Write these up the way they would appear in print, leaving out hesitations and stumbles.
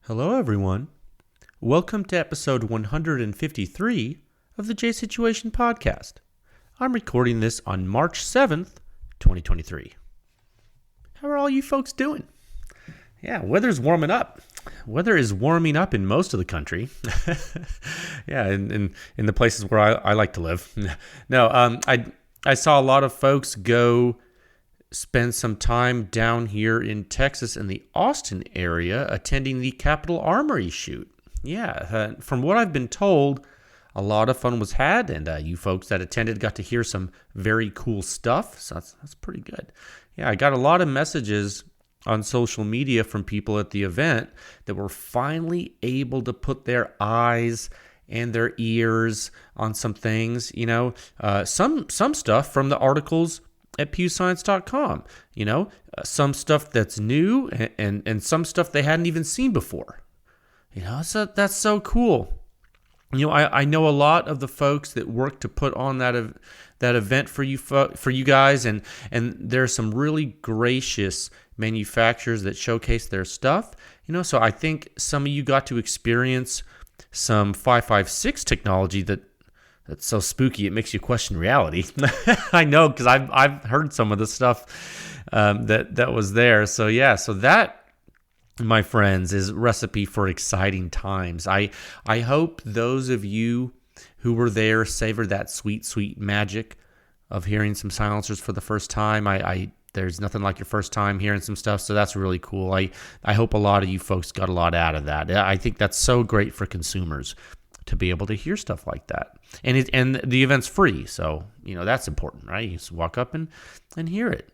Hello, everyone. Welcome to episode 153 of the J Situation Podcast. I'm recording this on March 7th, 2023. How are all you folks doing? Yeah, weather's warming up. Weather is warming up in most of the country. Yeah, in the places where I like to live. No, I saw a lot of folks go spend some time down here in Texas in the Austin area attending the Capitol Armory shoot. Yeah, from what I've been told, a lot of fun was had, and you folks that attended got to hear some very cool stuff, so that's pretty good. Yeah, I got a lot of messages on social media from people at the event that were finally able to put their eyes and their ears on some things, some stuff from the articles at pewscience.com, some stuff that's new and some stuff they hadn't even seen before. So that's so cool. I know a lot of the folks that work to put on that event for you guys, and there's some really gracious manufacturers that showcase their stuff. So I think some of you got to experience some 556 technology that's so spooky it makes you question reality. I know, because I've heard some of the stuff that was there. So yeah, so that, my friends, is recipe for exciting times. I hope those of you who were there savored that sweet, sweet magic of hearing some silencers for the first time. There's nothing like your first time hearing some stuff, so that's really cool. I hope a lot of you folks got a lot out of that. I think that's so great for consumers to be able to hear stuff like that. And the event's free, so that's important, right? You just walk up and hear it.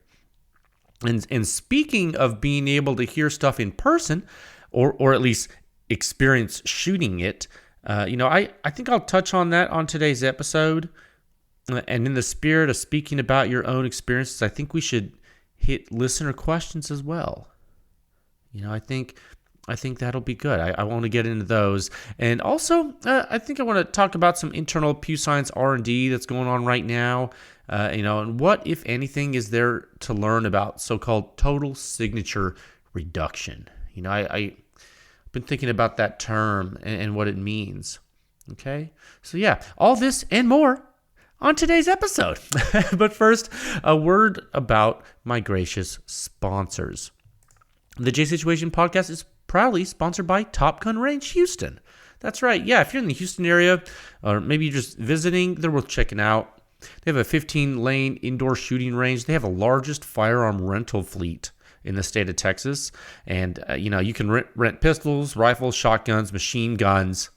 And speaking of being able to hear stuff in person, or at least experience shooting it, I think I'll touch on that on today's episode. And in the spirit of speaking about your own experiences, I think we should hit listener questions as well. I think that'll be good. I want to get into those. And also, I think I want to talk about some internal PEW Science R&D that's going on right now. And what, if anything, is there to learn about so-called total signature reduction? I've been thinking about that term and what it means. Okay? So yeah, all this and more on today's episode. But first, a word about my gracious sponsors. The J Situation Podcast is proudly sponsored by Top Gun Range Houston. That's right. Yeah, if you're in the Houston area, or maybe you're just visiting, they're worth checking out. They have a 15-lane indoor shooting range. They have the largest firearm rental fleet in the state of Texas. And, you can rent pistols, rifles, shotguns, machine guns,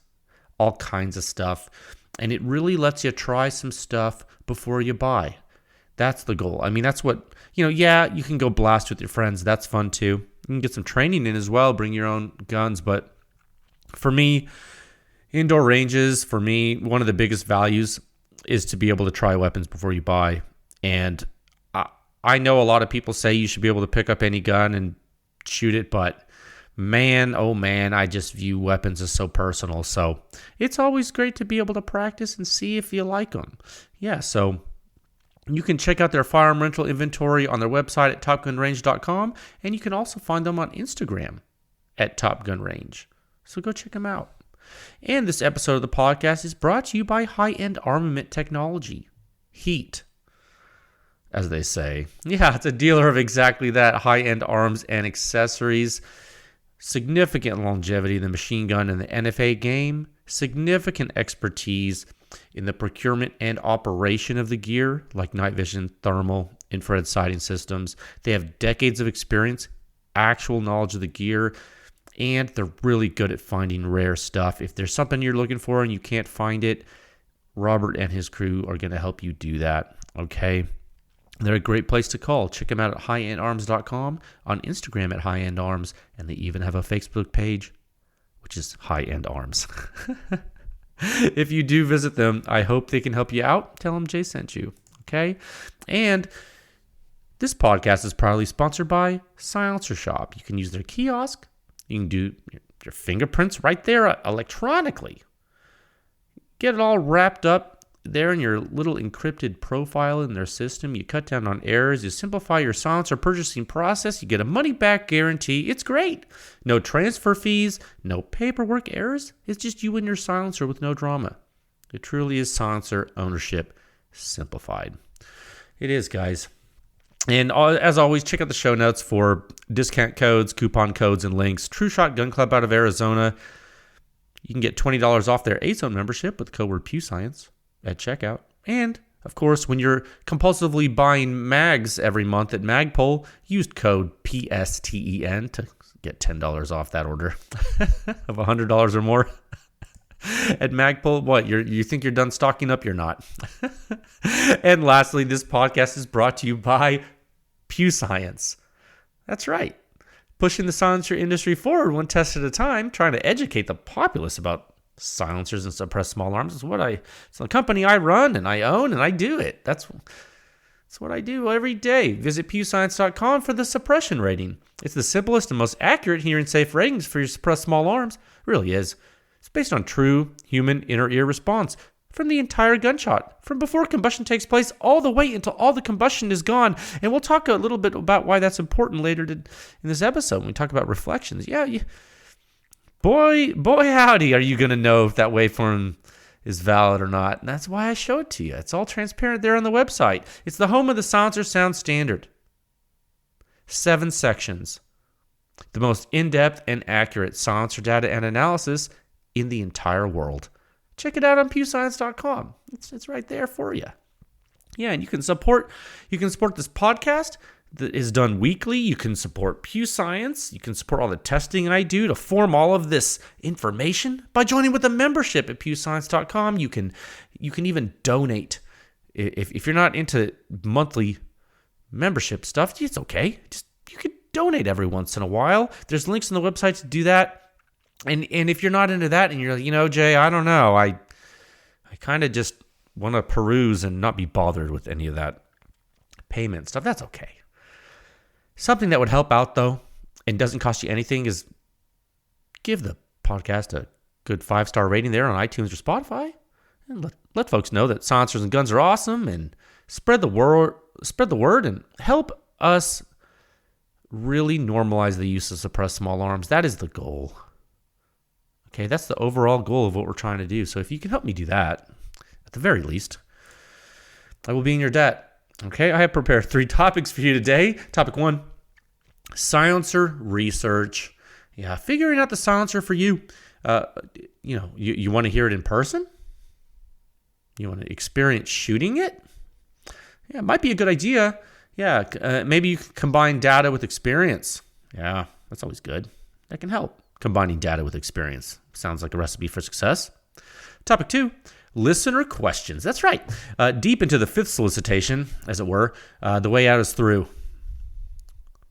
all kinds of stuff. And it really lets you try some stuff before you buy. That's the goal. I mean, that's what, you can go blast with your friends. That's fun too. You can get some training in as well, bring your own guns. But for me, indoor ranges, one of the biggest values is to be able to try weapons before you buy. And I know a lot of people say you should be able to pick up any gun and shoot it, but man, oh man, I just view weapons as so personal. So it's always great to be able to practice and see if you like them. Yeah, so you can check out their firearm rental inventory on their website at topgunrange.com, and you can also find them on Instagram at topgunrange. So go check them out. And this episode of the podcast is brought to you by high-end armament technology, HEAT, as they say. Yeah, it's a dealer of exactly that, high-end arms and accessories. Significant longevity in the machine gun and the NFA game, significant expertise in the procurement and operation of the gear, like night vision, thermal, infrared sighting systems. They have decades of experience, actual knowledge of the gear, and they're really good at finding rare stuff. If there's something you're looking for and you can't find it, Robert and his crew are going to help you do that, okay? They're a great place to call. Check them out at highendarms.com, on Instagram at highendarms, and they even have a Facebook page, which is High End Arms. If you do visit them, I hope they can help you out. Tell them Jay sent you, okay? And this podcast is proudly sponsored by Silencer Shop. You can use their kiosk. You can do your fingerprints right there electronically. Get it all wrapped up there in your little encrypted profile in their system. You cut down on errors. You simplify your silencer purchasing process. You get a money-back guarantee. It's great. No transfer fees, no paperwork errors. It's just you and your silencer with no drama. It truly is silencer ownership simplified. It is, guys. And as always, check out the show notes for discount codes, coupon codes, and links. True Shot Gun Club out of Arizona. You can get $20 off their A-Zone membership with the code word PEW Science at checkout. And, of course, when you're compulsively buying mags every month at Magpul, use code PSTEN to get $10 off that order of $100 or more. At Magpul, what? You think you're done stocking up? You're not. And lastly, this podcast is brought to you by PEW Science. That's right. Pushing the silencer industry forward one test at a time, trying to educate the populace about silencers and suppressed small arms it's a company I run and I own and I do it. That's what I do every day. Visit PEWScience.com for the suppression rating. It's the simplest and most accurate hearing safe ratings for your suppressed small arms. It really is. It's based on true human inner ear response from the entire gunshot, from before combustion takes place all the way until all the combustion is gone. And we'll talk a little bit about why that's important later in this episode when we talk about reflections. Yeah, boy, howdy, are you going to know if that waveform is valid or not. And that's why I show it to you. It's all transparent there on the website. It's the home of the Silencer Sound Standard. 7 sections. The most in-depth and accurate silencer data and analysis in the entire world. Check it out on PEWScience.com. It's right there for you. Yeah, and you can support this podcast that is done weekly. You can support PEW Science. You can support all the testing I do to form all of this information by joining with a membership at PEWScience.com. You can even donate. If you're not into monthly membership stuff, it's okay. You can donate every once in a while. There's links on the website to do that. And if you're not into that and you're like, Jay, I don't know. I kind of just want to peruse and not be bothered with any of that payment stuff. That's okay. Something that would help out, though, and doesn't cost you anything is give the podcast a good 5-star rating there on iTunes or Spotify. And let folks know that silencers and guns are awesome, and spread the word and help us really normalize the use of suppressed small arms. That is the goal. Okay, that's the overall goal of what we're trying to do. So if you can help me do that, at the very least, I will be in your debt. Okay, I have prepared 3 topics for you today. Topic 1, silencer research. Yeah, figuring out the silencer for you. You want to hear it in person? You want to experience shooting it? Yeah, it might be a good idea. Yeah, maybe you can combine data with experience. Yeah, that's always good. That can help. Combining data with experience. Sounds like a recipe for success. Topic 2, listener questions. That's right. Deep into the 5th solicitation, as it were, the way out is through.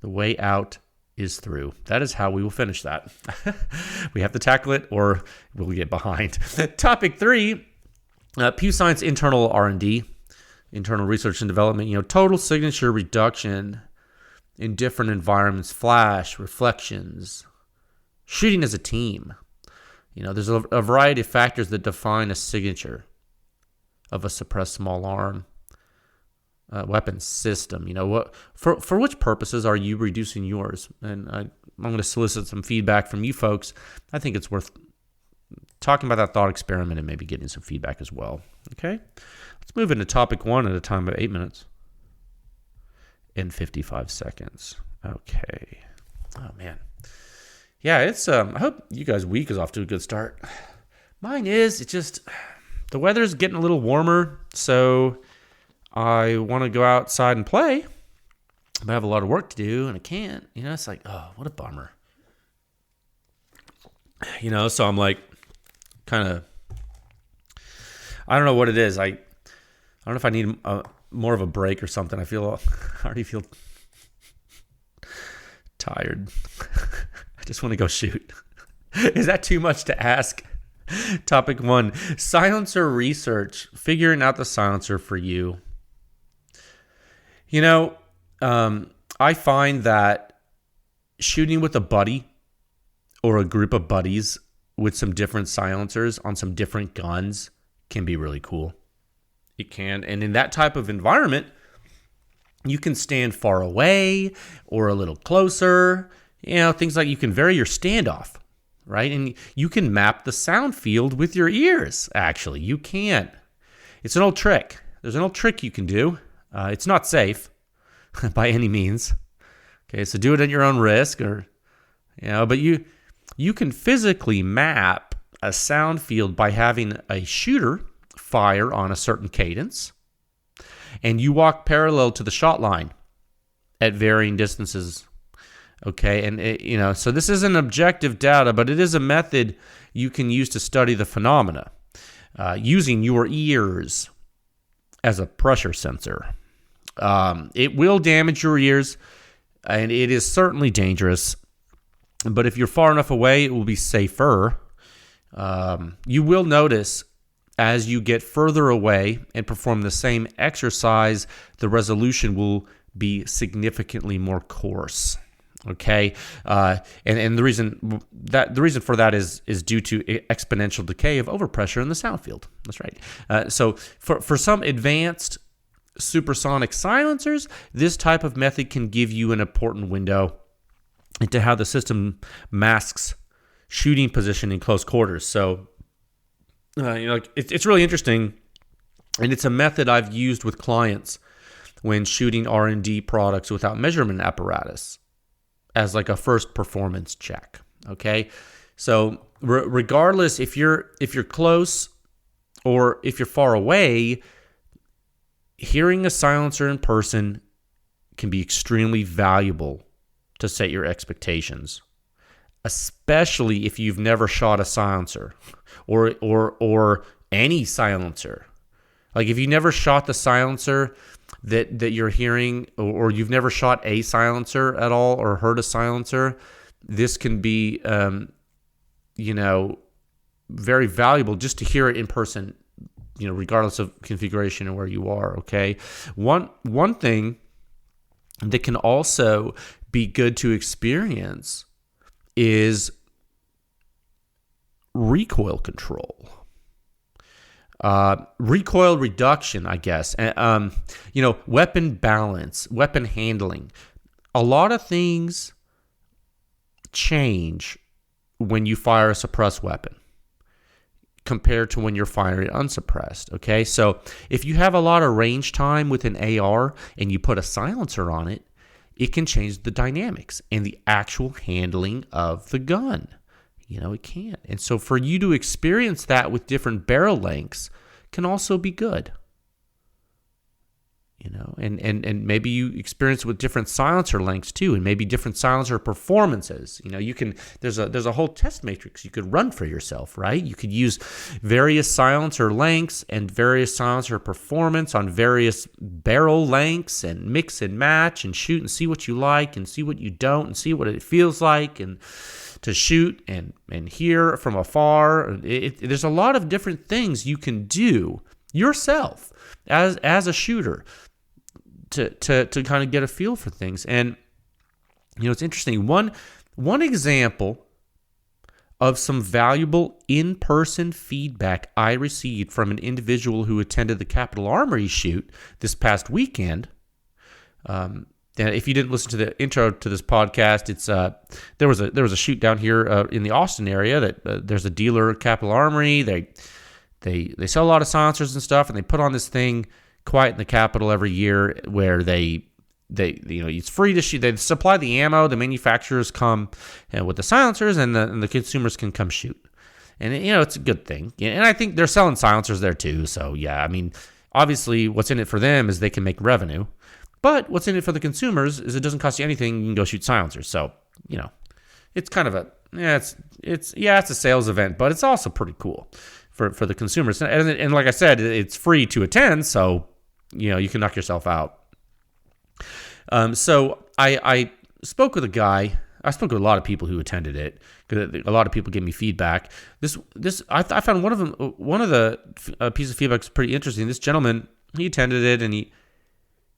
The way out is through. That is how we will finish that. We have to tackle it or we'll get behind. Topic 3, PEW Science internal R&D, internal research and development. Total signature reduction in different environments, flash, reflections, shooting as a team. There's a variety of factors that define a signature of a suppressed small arm weapon system. For which purposes are you reducing yours? And I'm going to solicit some feedback from you folks. I think it's worth talking about that thought experiment and maybe getting some feedback as well. Okay, let's move into topic 1 at a time of 8 minutes and 55 seconds. Okay. Oh man. Yeah, it's I hope you guys' week is off to a good start. Mine is. It's just the weather's getting a little warmer, so I want to go outside and play, but I have a lot of work to do and I can't. It's like, oh, what a bummer. So I'm like kind of, I don't know what it is. I don't know if I need more of a break or something. I already feel tired. I just want to go shoot. Is that too much to ask? Topic 1, silencer research, figuring out the silencer for you. I find that shooting with a buddy or a group of buddies with some different silencers on some different guns can be really cool. It can. And in that type of environment, you can stand far away or a little closer. Things like you can vary your standoff, right? And you can map the sound field with your ears, actually. You can. It's an old trick. There's an old trick you can do. It's not safe by any means. Okay, so do it at your own risk, but you can physically map a sound field by having a shooter fire on a certain cadence, and you walk parallel to the shot line at varying distances. Okay, and so this isn't objective data, but it is a method you can use to study the phenomena, using your ears as a pressure sensor. It will damage your ears, and it is certainly dangerous. But if you're far enough away, it will be safer. You will notice as you get further away and perform the same exercise, the resolution will be significantly more coarse. Okay, and the reason for that is due to exponential decay of overpressure in the sound field. That's right. So for some advanced supersonic silencers, this type of method can give you an important window into how the system masks shooting position in close quarters. So, it's really interesting, and it's a method I've used with clients when shooting R&D products without measurement apparatus as like a first performance check. Okay, so regardless if you're close or if you're far away, hearing a silencer in person can be extremely valuable to set your expectations, especially if you've never shot a silencer or any silencer. Like if you never shot the silencer that you're hearing, or you've never shot a silencer at all or heard a silencer, this can be very valuable just to hear it in person, regardless of configuration and where you are. Okay, one thing that can also be good to experience is recoil control, recoil reduction, I guess, weapon balance, weapon handling. A lot of things change when you fire a suppressed weapon compared to when you're firing unsuppressed. Okay, so if you have a lot of range time with an AR and you put a silencer on it, it can change the dynamics and the actual handling of the gun. It can. And so for you to experience that with different barrel lengths can also be good. And maybe you experience it with different silencer lengths too, and maybe different silencer performances. There's a whole test matrix you could run for yourself, right? You could use various silencer lengths and various silencer performance on various barrel lengths and mix and match and shoot and see what you like and see what you don't and see what it feels like and to shoot and hear from afar. There's a lot of different things you can do yourself as a shooter to kind of get a feel for things. And it's interesting. One example of some valuable in-person feedback I received from an individual who attended the Capitol Armory shoot this past weekend. And if you didn't listen to the intro to this podcast, it's there was a shoot down here in the Austin area that there's a dealer at Capitol Armory. They sell a lot of silencers and stuff, and they put on this thing, Quiet in the Capitol, every year where they it's free to shoot. They supply the ammo. The manufacturers come with the silencers, and the consumers can come shoot. And it's a good thing. And I think they're selling silencers there too. So yeah, I mean, obviously, what's in it for them is they can make revenue. But what's in it for the consumers is it doesn't cost you anything. You can go shoot silencers. So it's kind of it's a sales event, but it's also pretty cool for the consumers. And like I said, it's free to attend, so you can knock yourself out. So I spoke with a guy. I spoke with a lot of people who attended it. A lot of people gave me feedback. I found one of the pieces of feedback was pretty interesting. This gentleman, he attended it, and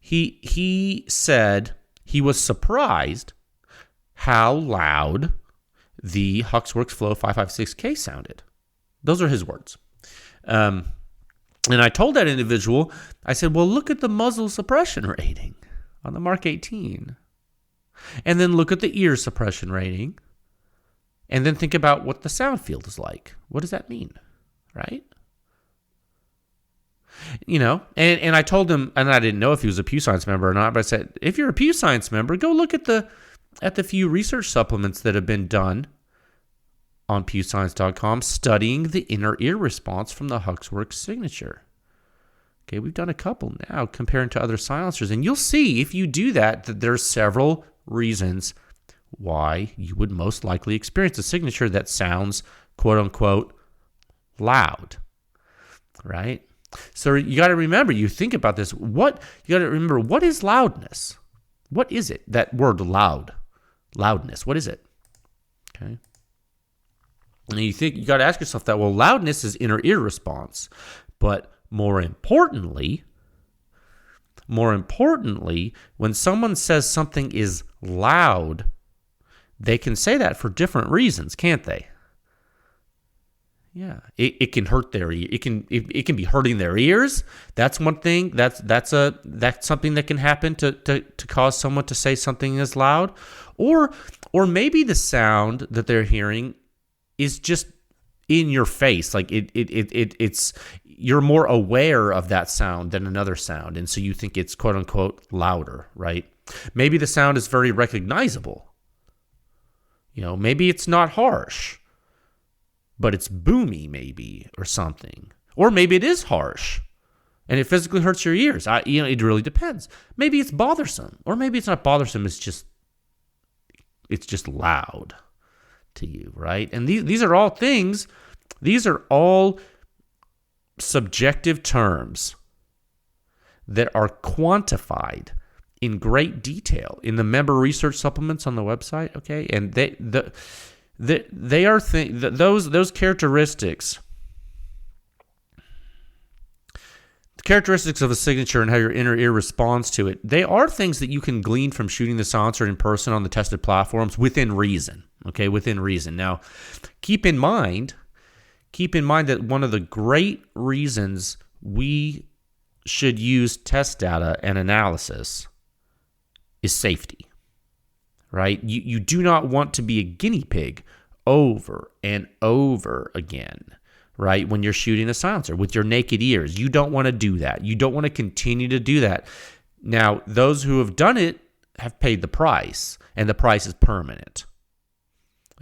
he said he was surprised how loud the Huxworks Flow 556K sounded. Those are his words. And I told that individual, I said, well, look at the muzzle suppression rating on the Mark 18. And then look at the ear suppression rating. And then think about what the sound field is like. What does that mean? Right? And I told him, and I didn't know if he was a PEW Science member or not, but I said, if you're a PEW Science member, go look at the few research supplements that have been done on PEWScience.com studying the inner ear response from the Huxworks signature. Okay, we've done a couple now comparing to other silencers, and you'll see if you do that there's several reasons why you would most likely experience a signature that sounds quote-unquote loud, right? So you got to remember, you think about this, you got to remember, what is loudness? What is it? That word loudness, what is it? Okay. And you got to ask yourself that, well, loudness is inner ear response, but more importantly, when someone says something is loud, they can say that for different reasons, can't they? Yeah, it can hurt their ear. It can be hurting their ears. That's one thing. That's something that can happen to cause someone to say something is loud, or maybe the sound that they're hearing is just in your face. Like it's you're more aware of that sound than another sound, and so you think it's quote unquote louder, right? Maybe the sound is very recognizable. Maybe it's not harsh, but it's boomy, maybe, or something. Or maybe it is harsh, and it physically hurts your ears. It really depends. Maybe it's bothersome, or maybe it's not bothersome. It's just loud to you, right? And these are all things. These are all subjective terms that are quantified in great detail in the member research supplements on the website. Okay, and they are those characteristics. The characteristics of a signature and how your inner ear responds to it, they are things that you can glean from shooting the silencer in person on the tested platforms within reason. Okay, within reason. Now, keep in mind that one of the great reasons we should use test data and analysis is safety, right? You do not want to be a guinea pig over and over again, right? When you're shooting a silencer with your naked ears, you don't want to do that. You don't want to continue to do that. Now, those who have done it have paid the price, and the price is permanent.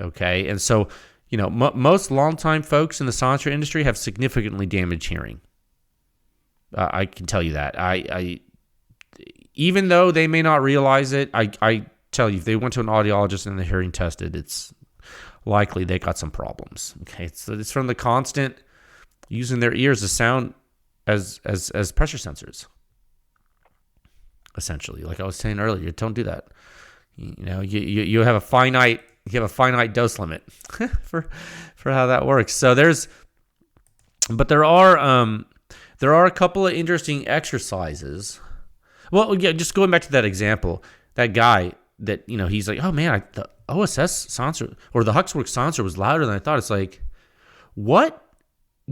Okay, and so, most longtime folks in the silencer industry have significantly damaged hearing. I can tell you that. I even though they may not realize it, I tell you, if they went to an audiologist and they're hearing tested, it's likely they got some problems. Okay, it's from the constant using their ears as sound as pressure sensors. Essentially, like I was saying earlier, don't do that. You have a finite dose limit for how that works. So there are a couple of interesting exercises. Well, yeah, just going back to that example, that guy that he's like, oh man, the OSS silencer or the Huxworks silencer was louder than I thought. It's like, what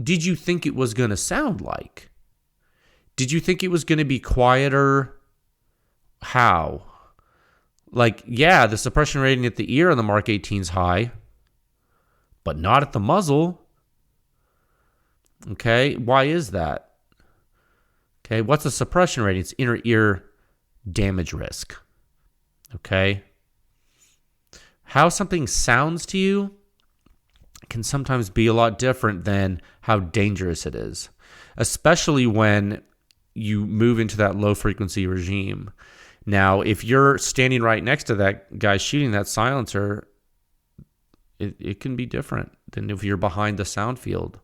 did you think it was going to sound like? Did you think it was going to be quieter? How? Like, yeah, the suppression rating at the ear on the Mark 18 is high, but not at the muzzle. Okay, why is that? Okay, what's the suppression rating? It's inner ear damage risk. Okay? How something sounds to you can sometimes be a lot different than how dangerous it is, especially when you move into that low frequency regime. Now, if you're standing right next to that guy shooting that silencer, it can be different than if you're behind the sound field,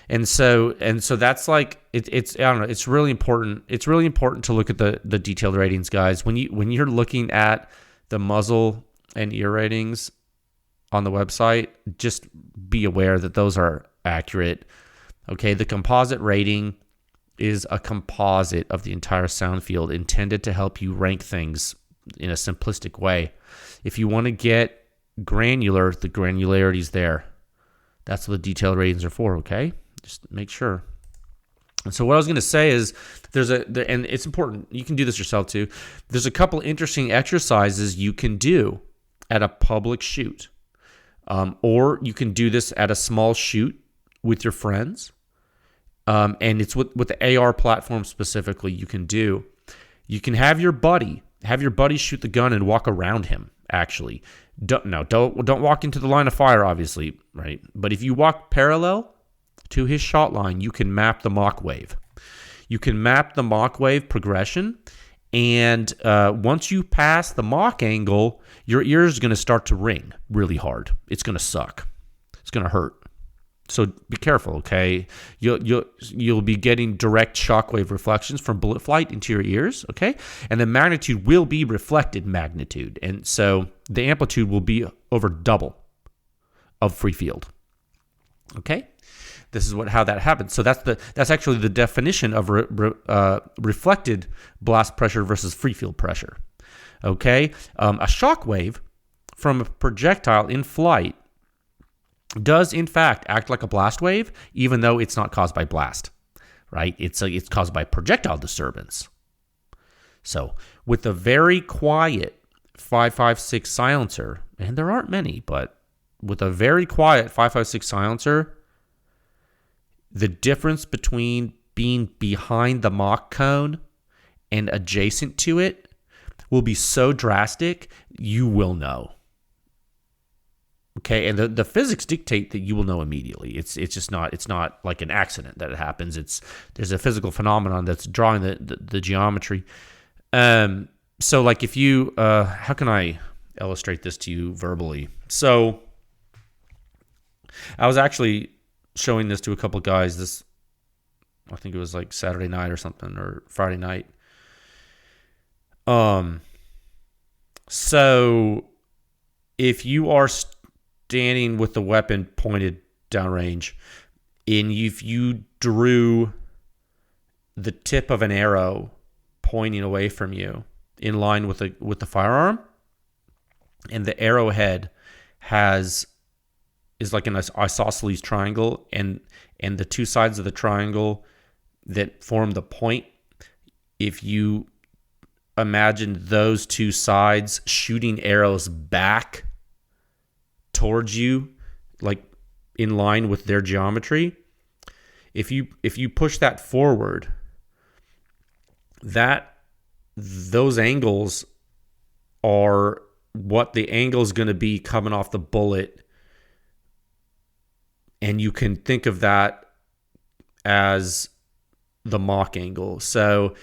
And so that's like it's I don't know. It's really important. It's really important to look at the detailed ratings, guys. When you're looking at the muzzle and ear ratings on the website, just be aware that those are accurate. Okay, the composite rating is a composite of the entire sound field intended to help you rank things in a simplistic way. If you want to get granular, the granularity is there. That's what the detailed ratings are for, okay? Just make sure. And so what I was going to say is and it's important, you can do this yourself too. There's a couple interesting exercises you can do at a public shoot. Or you can do this at a small shoot with your friends. And it's with the AR platform specifically you can do. You can have your buddy shoot the gun and walk around him, actually. Don't walk into the line of fire, obviously, right? But if you walk parallel to his shot line, you can map the Mach wave. You can map the Mach wave progression, and once you pass the Mach angle, your ear is going to start to ring really hard. It's going to suck. It's going to hurt. So be careful, okay? You'll be getting direct shockwave reflections from bullet flight into your ears, okay? And the magnitude will be reflected magnitude, and so the amplitude will be over double of free field. Okay, this is how that happens. So that's actually the definition of reflected blast pressure versus free field pressure. Okay, a shock wave from a projectile in flight does in fact act like a blast wave, even though it's not caused by blast, right? It's caused by projectile disturbance. So with a very quiet 5.56 silencer, and there aren't many, but with a very quiet 5.56 silencer, the difference between being behind the Mach cone and adjacent to it will be so drastic, you will know. Okay, and the physics dictate that you will know immediately. It's not like an accident that it happens. There's a physical phenomenon that's drawing the geometry. So like if you how can I illustrate this to you verbally? So I was actually showing this to a couple guys I think it was like Saturday night or something, or Friday night. So if you are standing with the weapon pointed downrange, and if you drew the tip of an arrow pointing away from you in line with the firearm, and the arrowhead is like an isosceles triangle, and the two sides of the triangle that form the point, if you imagine those two sides shooting arrows back towards you, like in line with their geometry, if you push that forward, those angles are what the angle is going to be coming off the bullet, and you can think of that as the Mach angle. So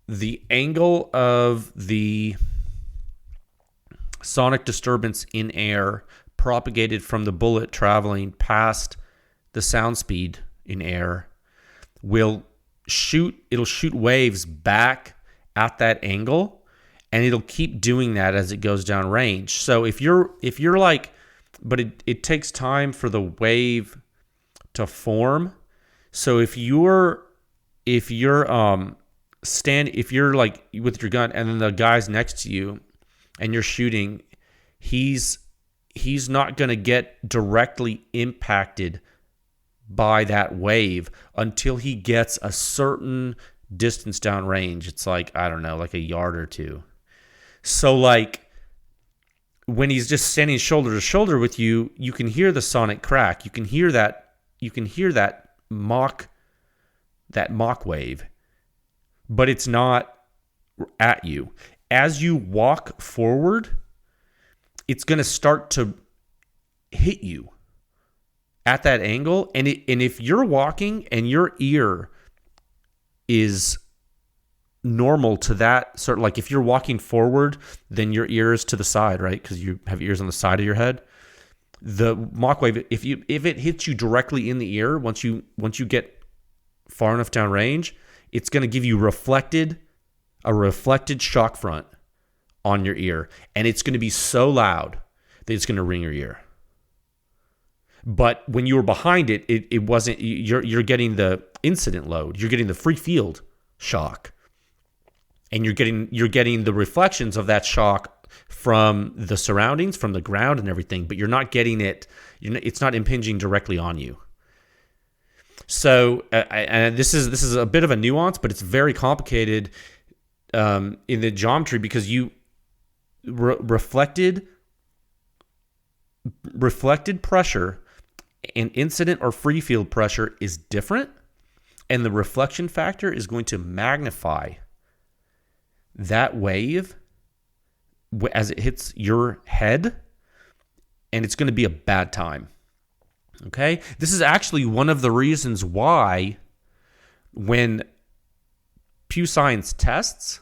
the angle of the sonic disturbance in air propagated from the bullet traveling past the sound speed in air it'll shoot waves back at that angle, and it'll keep doing that as it goes down range. So if you're like, but it takes time for the wave to form. So if you're like with your gun, and then the guy's next to you and you're shooting, he's not going to get directly impacted by that wave until he gets a certain distance downrange. It's like, I don't know, like a yard or two. So like when he's just standing shoulder to shoulder with you, you can hear the sonic crack. You can hear that Mach wave, but it's not at you. As you walk forward, it's going to start to hit you at that angle. And if you're walking and your ear is normal to that sort of, like if you're walking forward, then your ear is to the side, right? Because you have ears on the side of your head. The Mach wave, if it hits you directly in the ear, once you get far enough downrange, it's going to give you a reflected shock front on your ear, and it's going to be so loud that it's going to ring your ear. But when you were behind it, it wasn't. You're getting the incident load. You're getting the free field shock, and you're getting the reflections of that shock from the surroundings, from the ground and everything. But you're not getting it. It's not impinging directly on you. So, and this is a bit of a nuance, but it's very complicated in the geometry because reflected pressure and incident or free field pressure is different, and the reflection factor is going to magnify that wave as it hits your head, and it's going to be a bad time. Okay? This is actually one of the reasons why when PEW Science tests,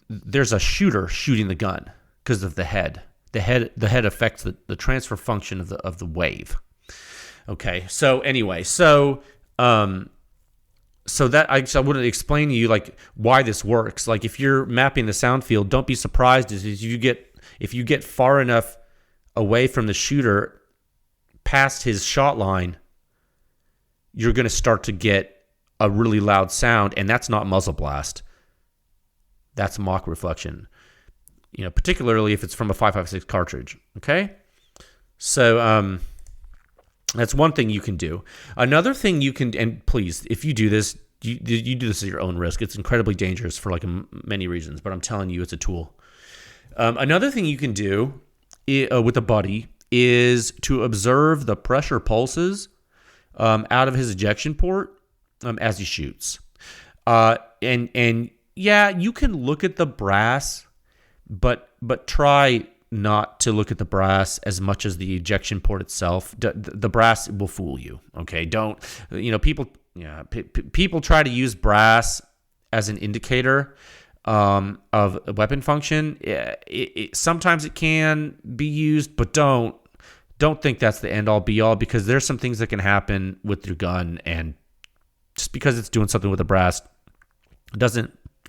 there's a shooter shooting the gun because of the head. The head affects the transfer function of the wave. Okay, so anyway, so that I wanted to explain to you like why this works. Like if you're mapping the sound field, don't be surprised if you get far enough away from the shooter past his shot line, you're going to start to get a really loud sound, and that's not muzzle blast. That's mock reflection. Particularly if it's from a 5.56 cartridge. Okay, so that's one thing you can do. Another thing you can, and please, if you do this, you do this at your own risk. It's incredibly dangerous for like many reasons, but I'm telling you, it's a tool. Another thing you can do with a buddy is to observe the pressure pulses out of his ejection port as he shoots. And yeah, you can look at the brass, but try not to look at the brass as much as the ejection port itself. The brass will fool you. Okay, don't people try to use brass as an indicator of weapon function. Sometimes it can be used, but don't think that's the end all be all, because there's some things that can happen with your gun, and just because it's doing something with the brass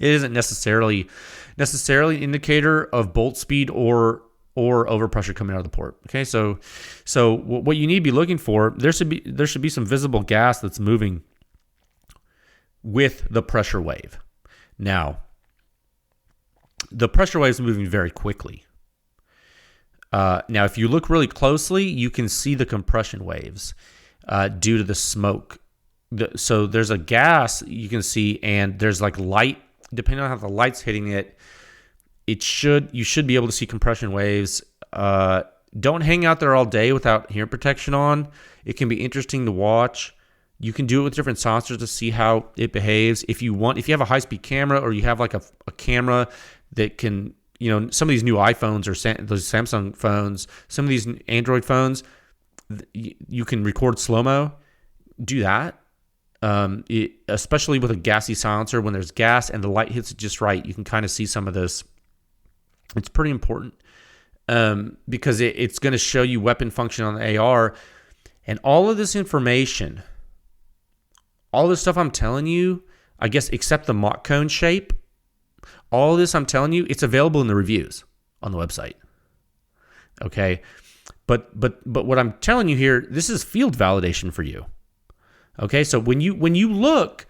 it isn't necessarily an indicator of bolt speed or overpressure coming out of the port. Okay, so what you need to be looking for, there should be some visible gas that's moving with the pressure wave. Now, the pressure wave is moving very quickly. Now, if you look really closely, you can see the compression waves due to the smoke. So there's a gas you can see, and there's like light. Depending on how the light's hitting it, you should be able to see compression waves. Don't hang out there all day without hearing protection on. It can be interesting to watch. You can do it with different silencers to see how it behaves. If you have a high-speed camera, or you have like a camera that can, some of these new iPhones or those Samsung phones, some of these Android phones, you can record slow-mo. Do that. Especially with a gassy silencer, when there's gas and the light hits it just right, you can kind of see some of this. It's pretty important because it's going to show you weapon function on the AR, and all of this information, all this stuff I'm telling you, I guess except the mock cone shape, all of this I'm telling you, it's available in the reviews on the website. Okay, but what I'm telling you here, this is field validation for you. Okay, so when you look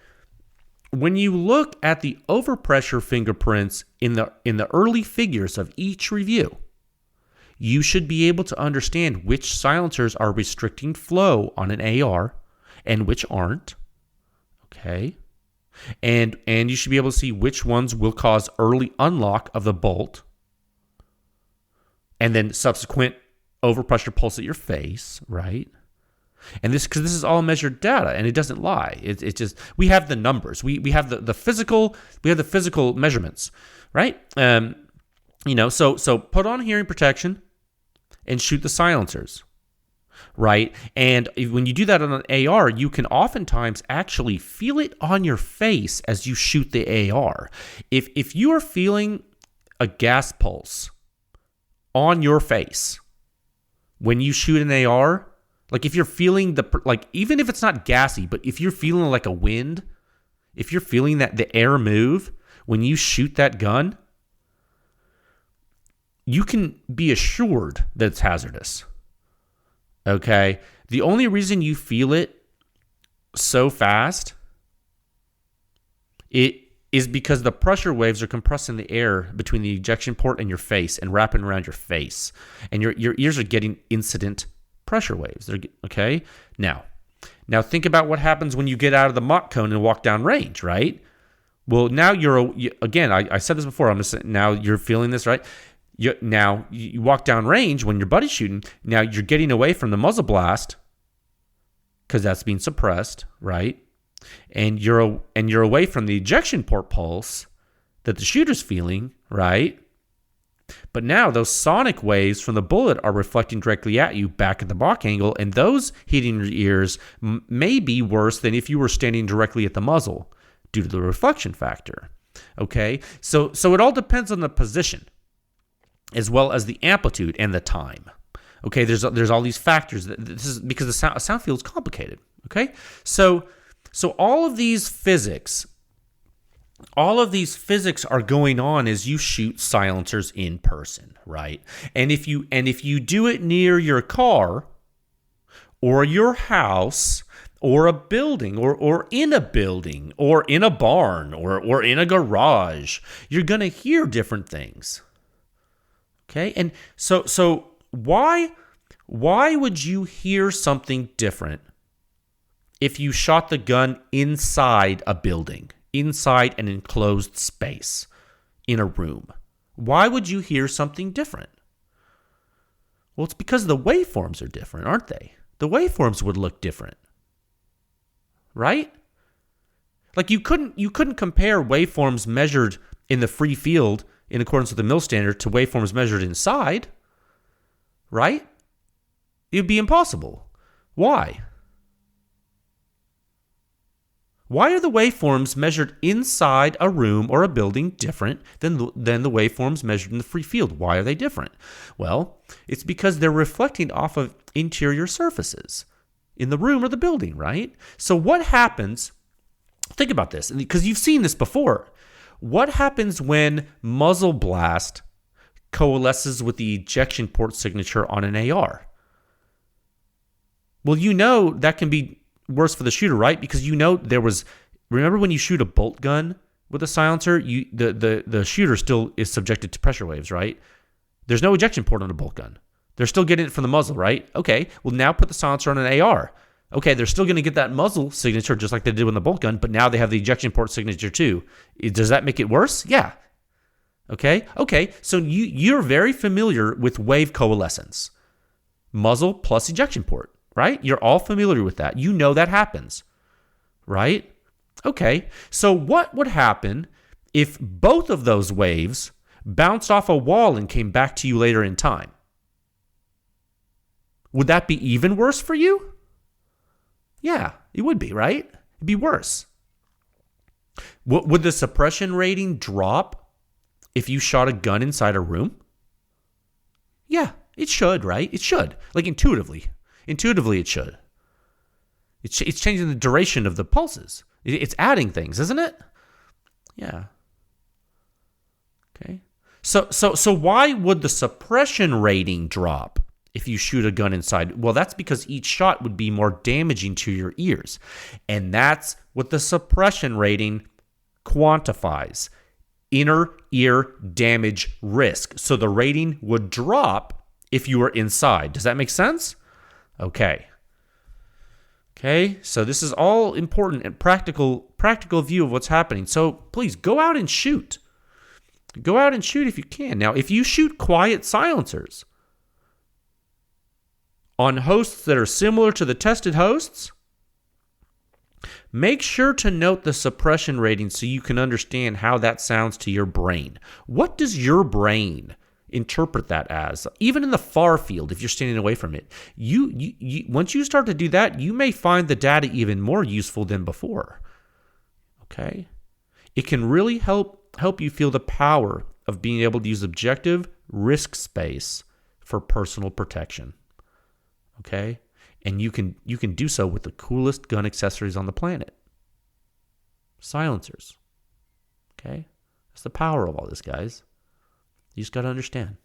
at the overpressure fingerprints in the early figures of each review, you should be able to understand which silencers are restricting flow on an AR and which aren't. Okay, and you should be able to see which ones will cause early unlock of the bolt, and then subsequent overpressure pulse at your face, right? And because this is all measured data, and it doesn't lie. It's just, we have the numbers. We have the physical measurements, right? So put on hearing protection and shoot the silencers, right? And when you do that on an AR, you can oftentimes actually feel it on your face as you shoot the AR. If you are feeling a gas pulse on your face when you shoot an AR, like if you're feeling even if it's not gassy, but if you're feeling like a wind, if you're feeling that the air move when you shoot that gun, you can be assured that it's hazardous. Okay? The only reason you feel it so fast, it is because the pressure waves are compressing the air between the ejection port and your face and wrapping around your face. And your ears are getting incident pressure waves. Okay? Now, Now think about what happens when you get out of the mock cone and walk down range, right? Well, now again, I said this before. I'm just saying, now you're feeling this, right? Now you walk down range when your buddy's shooting. Now you're getting away from the muzzle blast because that's being suppressed, right? And you're away from the ejection port pulse that the shooter's feeling, right? But now those sonic waves from the bullet are reflecting directly at you back at the mock angle, and those hitting your ears may be worse than if you were standing directly at the muzzle due to the reflection factor. Okay, so it all depends on the position as well as the amplitude and the time. Okay, there's all these factors. This is because a sound field is complicated. Okay, so all of these physics are going on as you shoot silencers in person, right? And if you do it near your car or your house or a building or in a building or in a barn or in a garage, you're going to hear different things. Okay? And so why would you hear something different if you shot the gun inside a building, inside an enclosed space, in a room? Why would you hear something different? Well, it's because the waveforms are different, aren't they? The waveforms would look different, right? Like you couldn't compare waveforms measured in the free field in accordance with the mill standard to waveforms measured inside, right? It would be impossible. Why? Why are the waveforms measured inside a room or a building different than the waveforms measured in the free field? Why are they different? Well, it's because they're reflecting off of interior surfaces in the room or the building, right? So what happens, think about this, because you've seen this before. What happens when muzzle blast coalesces with the ejection port signature on an AR? Well, that can be worse for the shooter, right? Because remember when you shoot a bolt gun with a silencer, the shooter still is subjected to pressure waves, right? There's no ejection port on a bolt gun. They're still getting it from the muzzle, right? Okay, well now put the silencer on an AR. Okay, they're still going to get that muzzle signature just like they did with the bolt gun, but now they have the ejection port signature too. Does that make it worse? Yeah. Okay, so you're very familiar with wave coalescence. Muzzle plus ejection port. Right? You're all familiar with that. You know that happens, right? Okay, so what would happen if both of those waves bounced off a wall and came back to you later in time? Would that be even worse for you? Yeah, it would be, right? It'd be worse. Would the suppression rating drop if you shot a gun inside a room? Yeah, it should, right? It should, like intuitively. Intuitively, it should. It's changing the duration of the pulses. It's adding things, isn't it? Yeah. Okay. So why would the suppression rating drop if you shoot a gun inside? Well, that's because each shot would be more damaging to your ears. And that's what the suppression rating quantifies. Inner ear damage risk. So the rating would drop if you were inside. Does that make sense? Okay, so this is all important and practical view of what's happening. So please go out and shoot. Go out and shoot if you can. Now, if you shoot quiet silencers on hosts that are similar to the tested hosts, make sure to note the suppression rating so you can understand how that sounds to your brain. What does your brain interpret that as? Even in the far field, if you're standing away from it, you once you start to do that, you may find the data even more useful than before. Okay, it can really help you feel the power of being able to use objective risk space for personal protection. Okay, and you can do so with the coolest gun accessories on the planet, silencers. Okay, that's the power of all this, guys. You just got to understand.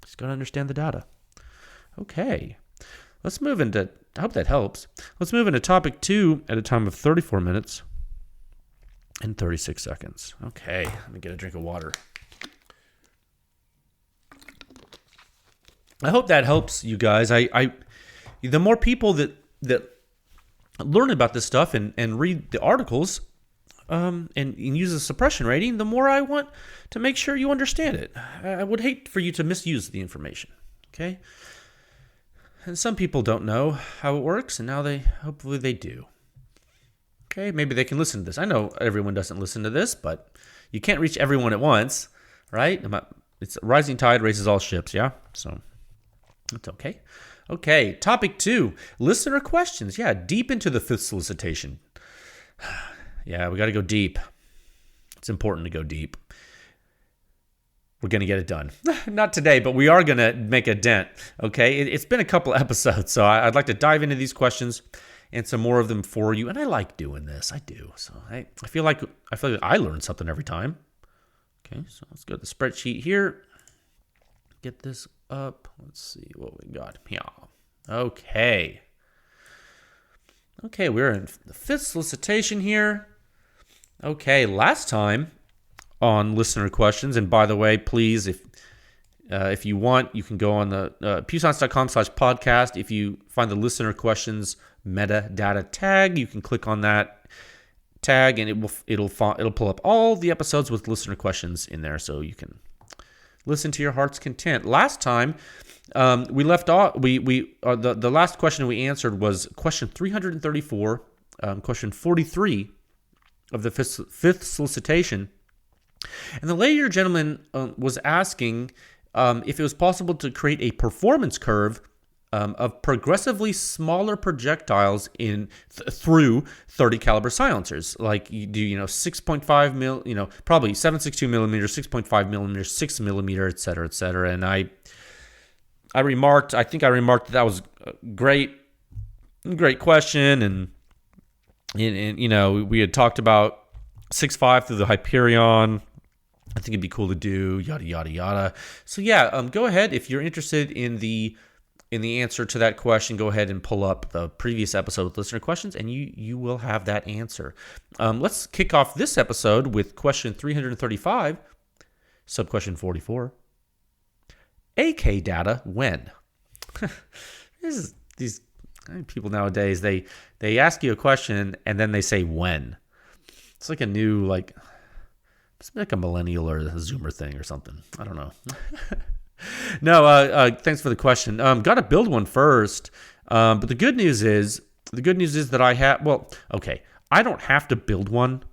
Just got to understand the data. Okay. Let's move into, I hope that helps. Let's move into topic 2 at a time of 34 minutes and 36 seconds. Okay. Let me get a drink of water. I hope that helps you guys. The more people that learn about this stuff and read the articles and use a suppression rating, the more I want to make sure you understand it. I would hate for you to misuse the information, okay? And some people don't know how it works, and now hopefully they do. Okay, maybe they can listen to this. I know everyone doesn't listen to this, but you can't reach everyone at once, right? It's rising tide raises all ships, yeah? So it's okay. Okay, topic 2, listener questions. Yeah, deep into the 5th solicitation. Yeah, we got to go deep. It's important to go deep. We're going to get it done. Not today, but we are going to make a dent, okay? It's been a couple episodes, so I'd like to dive into these questions and some more of them for you. And I like doing this. I do. So I feel like I learn something every time. Okay, so let's go to the spreadsheet here. Get this up. Let's see what we got. Yeah. Okay. Okay, we're in the 5th solicitation here. Okay, last time on listener questions, and by the way, please, if you want, you can go on the pewscience.com/podcast. If you find the listener questions metadata tag, you can click on that tag, and it'll pull up all the episodes with listener questions in there, so you can listen to your heart's content. Last time, we left off. The last question we answered was question 334, question 43 of the 5th solicitation. And the lady or gentleman was asking if it was possible to create a performance curve of progressively smaller projectiles through 30 caliber silencers, like you do, 6.5 mil, probably 7.62 millimeters, 6.5 millimeters, 6 millimeter, et cetera, et cetera. And I remarked that was a great question, and we had talked about 6.5 through the Hyperion. I think it'd be cool to do yada yada yada. So yeah, go ahead if you're interested in the answer to that question. Go ahead and pull up the previous episode with listener questions, and you will have that answer. Let's kick off this episode with question 335, sub-question 44. AK data when? These people nowadays, they ask you a question and then they say when. It's like a new it's like a millennial or a Zoomer thing or something. I don't know. No, thanks for the question. Got to build one first. But the good news is that I have. Well, okay, I don't have to build one,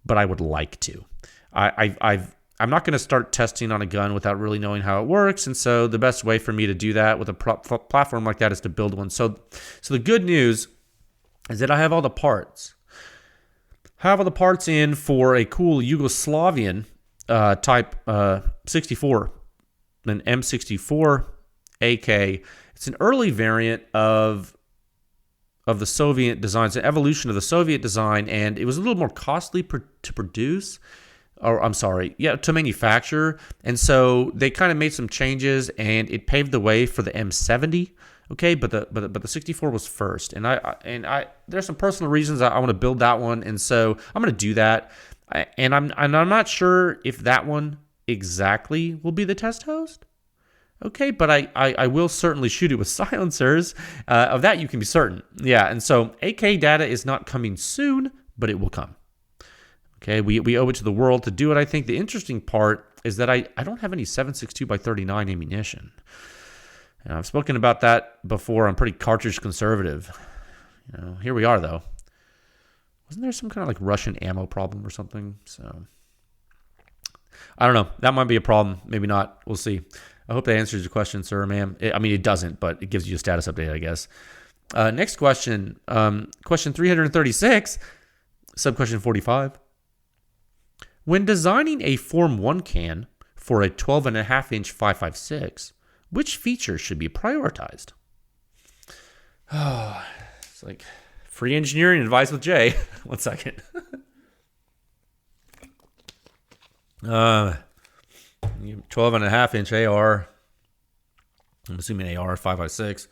but I would like to. I'm not going to start testing on a gun without really knowing how it works, and so the best way for me to do that with a platform like that is to build one. So the good news is that I have all the parts. Have all the parts in for a cool Yugoslavian type 64, an M64 AK. It's an early variant of the Soviet design. It's an evolution of the Soviet design, and it was a little more costly to produce. To manufacture. And so they kind of made some changes, and it paved the way for the M70. Okay, but the 64 was first, and I there's some personal reasons I want to build that one, and so I'm going to do that. And I'm not sure if that one exactly will be the test host. Okay, but I will certainly shoot it with silencers. Of that you can be certain. Yeah, and so AK data is not coming soon, but it will come. Okay, we owe it to the world to do it. I think the interesting part is that I don't have any 7.62x39 ammunition. And I've spoken about that before. I'm pretty cartridge conservative. Here we are though. Wasn't there some kind of Russian ammo problem or something? So I don't know. That might be a problem. Maybe not. We'll see. I hope that answers your question, sir, ma'am. It doesn't, but it gives you a status update, I guess. Next question. Question 336, sub-question 45. When designing a Form 1 can for a 12.5-inch 5.56, which features should be prioritized? Oh, it's like free engineering advice with Jay. 1 second. 12.5-inch AR. I'm assuming AR 5.56.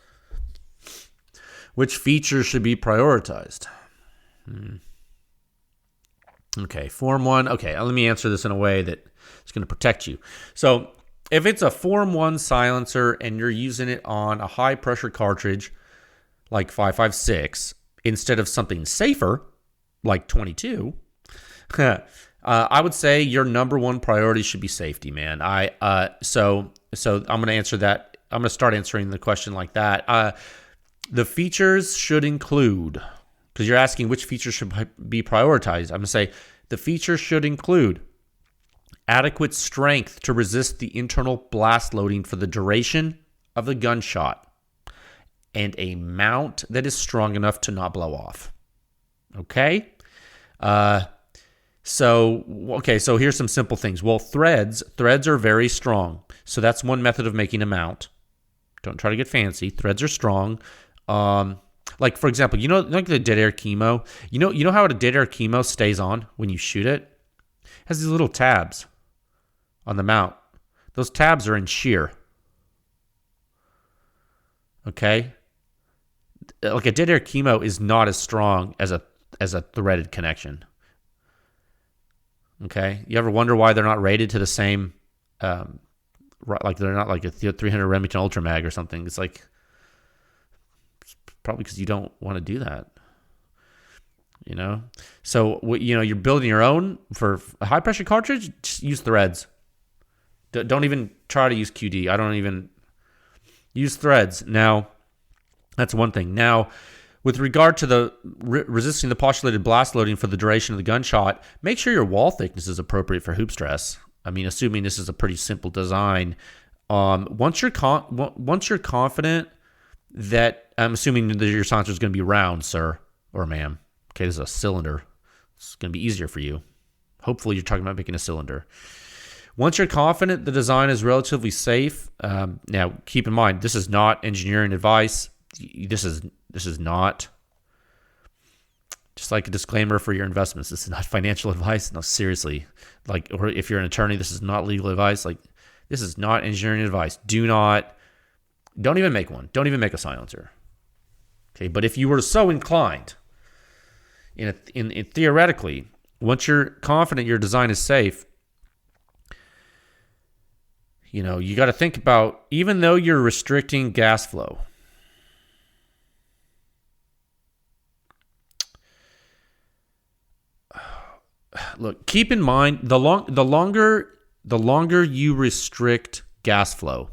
Which features should be prioritized? Okay, Form 1. Okay, let me answer this in a way that is going to protect you. So if it's a Form 1 silencer and you're using it on a high-pressure cartridge like 5.56, instead of something safer, like 22, I would say your number one priority should be safety, man. So I'm going to answer that. I'm going to start answering the question like that. The features should include, because you're asking which features should be prioritized. I'm going to say the features should include adequate strength to resist the internal blast loading for the duration of the gunshot, and a mount that is strong enough to not blow off. Okay? So here's some simple things. Well, threads are very strong. So that's one method of making a mount. Don't try to get fancy. Threads are strong. Like, for example, like the dead air chemo. You know how a dead air chemo stays on when you shoot it? It has these little tabs on the mount. Those tabs are in shear. Okay? Like a dead air chemo is not as strong as a threaded connection. Okay? You ever wonder why they're not rated to the same, like they're not like a 300 Remington Ultra Mag or something? It's probably because you don't want to do that. So you're building your own for a high pressure cartridge. Just use threads. Don't even try to use QD. I don't even use threads. Now, that's one thing. Now, with regard to the resisting the postulated blast loading for the duration of the gunshot, make sure your wall thickness is appropriate for hoop stress. I mean, assuming this is a pretty simple design. Once you're confident that, I'm assuming that your silencer is going to be round, sir or ma'am. Okay, this is a cylinder. It's going to be easier for you. Hopefully, you're talking about making a cylinder. Once you're confident the design is relatively safe, now keep in mind, this is not engineering advice. This is not, just like a disclaimer for your investments, this is not financial advice. No, seriously. Or if you're an attorney, this is not legal advice. This is not engineering advice. Don't even make one. Don't even make a silencer. Okay, but if you were so inclined, in theoretically, once you're confident your design is safe, you got to think about, even though you're restricting gas flow, look, keep in mind, the longer you restrict gas flow,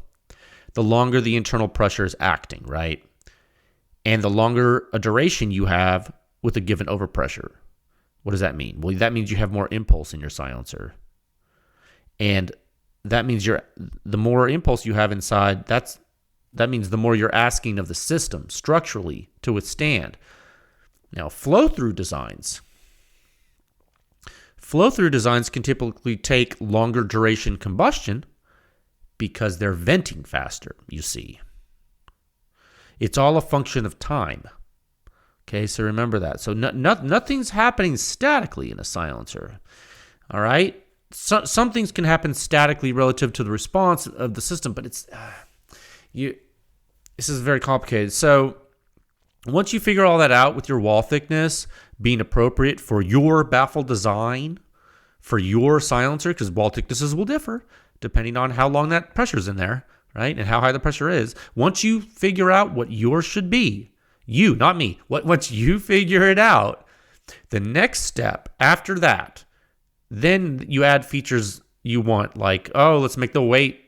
the longer the internal pressure is acting, right? And the longer a duration you have with a given overpressure. What does that mean? Well, that means you have more impulse in your silencer. And that means the more impulse you have inside, that means the more you're asking of the system structurally to withstand. Now, flow-through designs can typically take longer duration combustion because they're venting faster, you see. It's all a function of time. Okay, so remember that. So nothing's happening statically in a silencer. All right? Some things can happen statically relative to the response of the system, but this is very complicated. So once you figure all that out with your wall thickness being appropriate for your baffle design, for your silencer, because wall thicknesses will differ depending on how long that pressure's in there, right? And how high the pressure is. Once you figure out what yours should be, you, not me, once you figure it out, the next step after that, then you add features you want, like, let's make the weight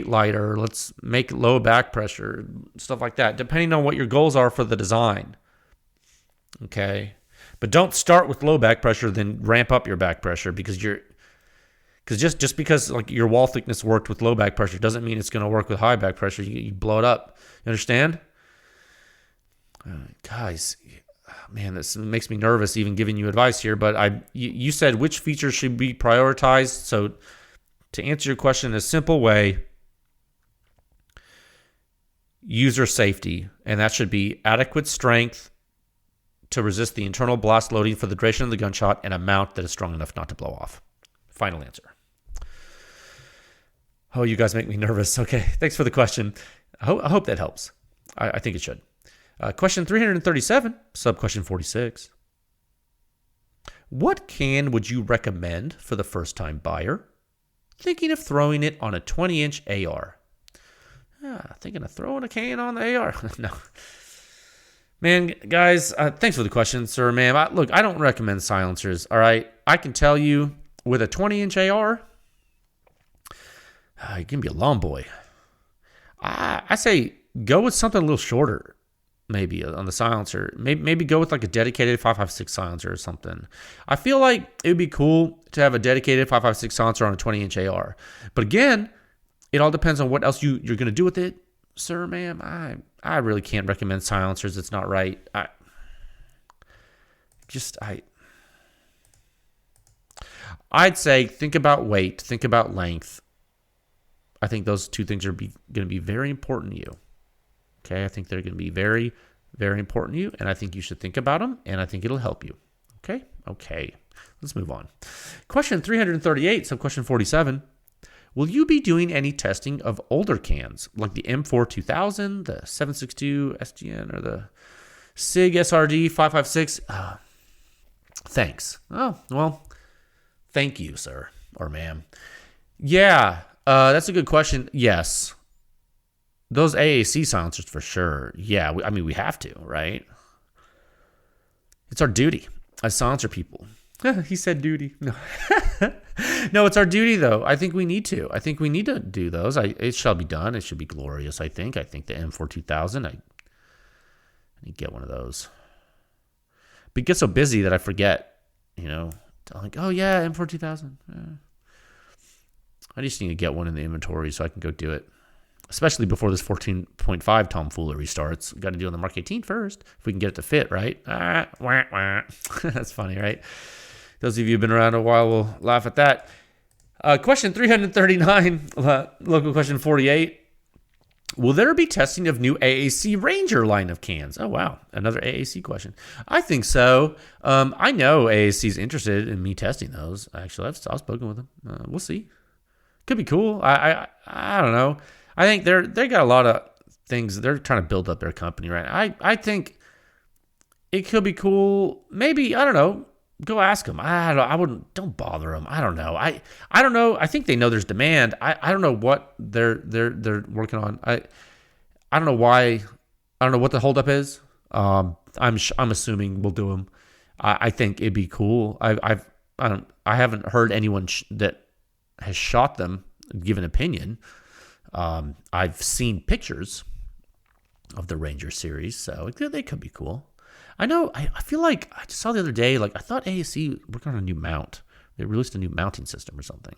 lighter, let's make low back pressure, stuff like that, depending on what your goals are for the design. Okay? But don't start with low back pressure, then ramp up your back pressure, because just because like your wall thickness worked with low back pressure doesn't mean it's going to work with high back pressure. You blow it up. You understand? Guys, man, this makes me nervous even giving you advice here, but you said which features should be prioritized. So to answer your question in a simple way, user safety, and that should be adequate strength to resist the internal blast loading for the duration of the gunshot, and a mount that is strong enough not to blow off. Final answer. Oh, you guys make me nervous. Okay, thanks for the question. I hope that helps. I think it should. Question 337, sub-question 46. What can would you recommend for the first-time buyer thinking of throwing it on a 20-inch AR? Thinking of throwing a can on the AR? No. Man, guys, thanks for the question, sir, ma'am. Look, I don't recommend silencers, all right? I can tell you with a 20-inch AR, you can be a long boy. I say go with something a little shorter, maybe on the silencer. Maybe go with like a dedicated 5.56 silencer or something. I feel like it would be cool to have a dedicated 5.56 silencer on a 20-inch AR. But again, it all depends on what else you're going to do with it. Sir, ma'am, I really can't recommend silencers. It's not right. I'd say think about weight, think about length. I think those two things are going to be very important to you. Okay, I think they're going to be very, very important to you, and I think you should think about them, and I think it'll help you. Okay. Let's move on. Question 338, sub-question 47. Will you be doing any testing of older cans, like the M4 2000, the 762 SGN, or the SIG SRD 556? Thanks. Oh, well, thank you, sir or ma'am. Yeah, that's a good question. Yes. Those AAC silencers for sure. Yeah, we have to, right? It's our duty as silencer people. He said duty. No. No, it's our duty, though. I think we need to. I think we need to do those. It shall be done. It should be glorious, I think. I think the M4 2000, I need to get one of those. But it gets so busy that I forget, I'm like, oh, yeah, M4 2000. I just need to get one in the inventory so I can go do it. Especially before this 14.5 tomfoolery starts. Got to do it on the Mark 18 first, if we can get it to fit, right? That's funny, right? Those of you who've been around a while will laugh at that. Question 339, local question 48. Will there be testing of new AAC Ranger line of cans? Oh, wow. Another AAC question. I think so. I know AAC is interested in me testing those. Actually, I've spoken with them. We'll see. Could be cool. I don't know. I think they got a lot of things. They're trying to build up their company, right? I think it could be cool. Maybe, I don't know. Go ask them. Don't bother them. I don't know. I don't know. I think they know there's demand. I don't know what they're working on. I don't know why. I don't know what the holdup is. I'm assuming we'll do them. I think it'd be cool. I haven't heard anyone that has shot them give an opinion. I've seen pictures of the Ranger series, so they could be cool. I know. I feel like I just saw the other day. Like I thought AAC working on a new mount. They released a new mounting system or something.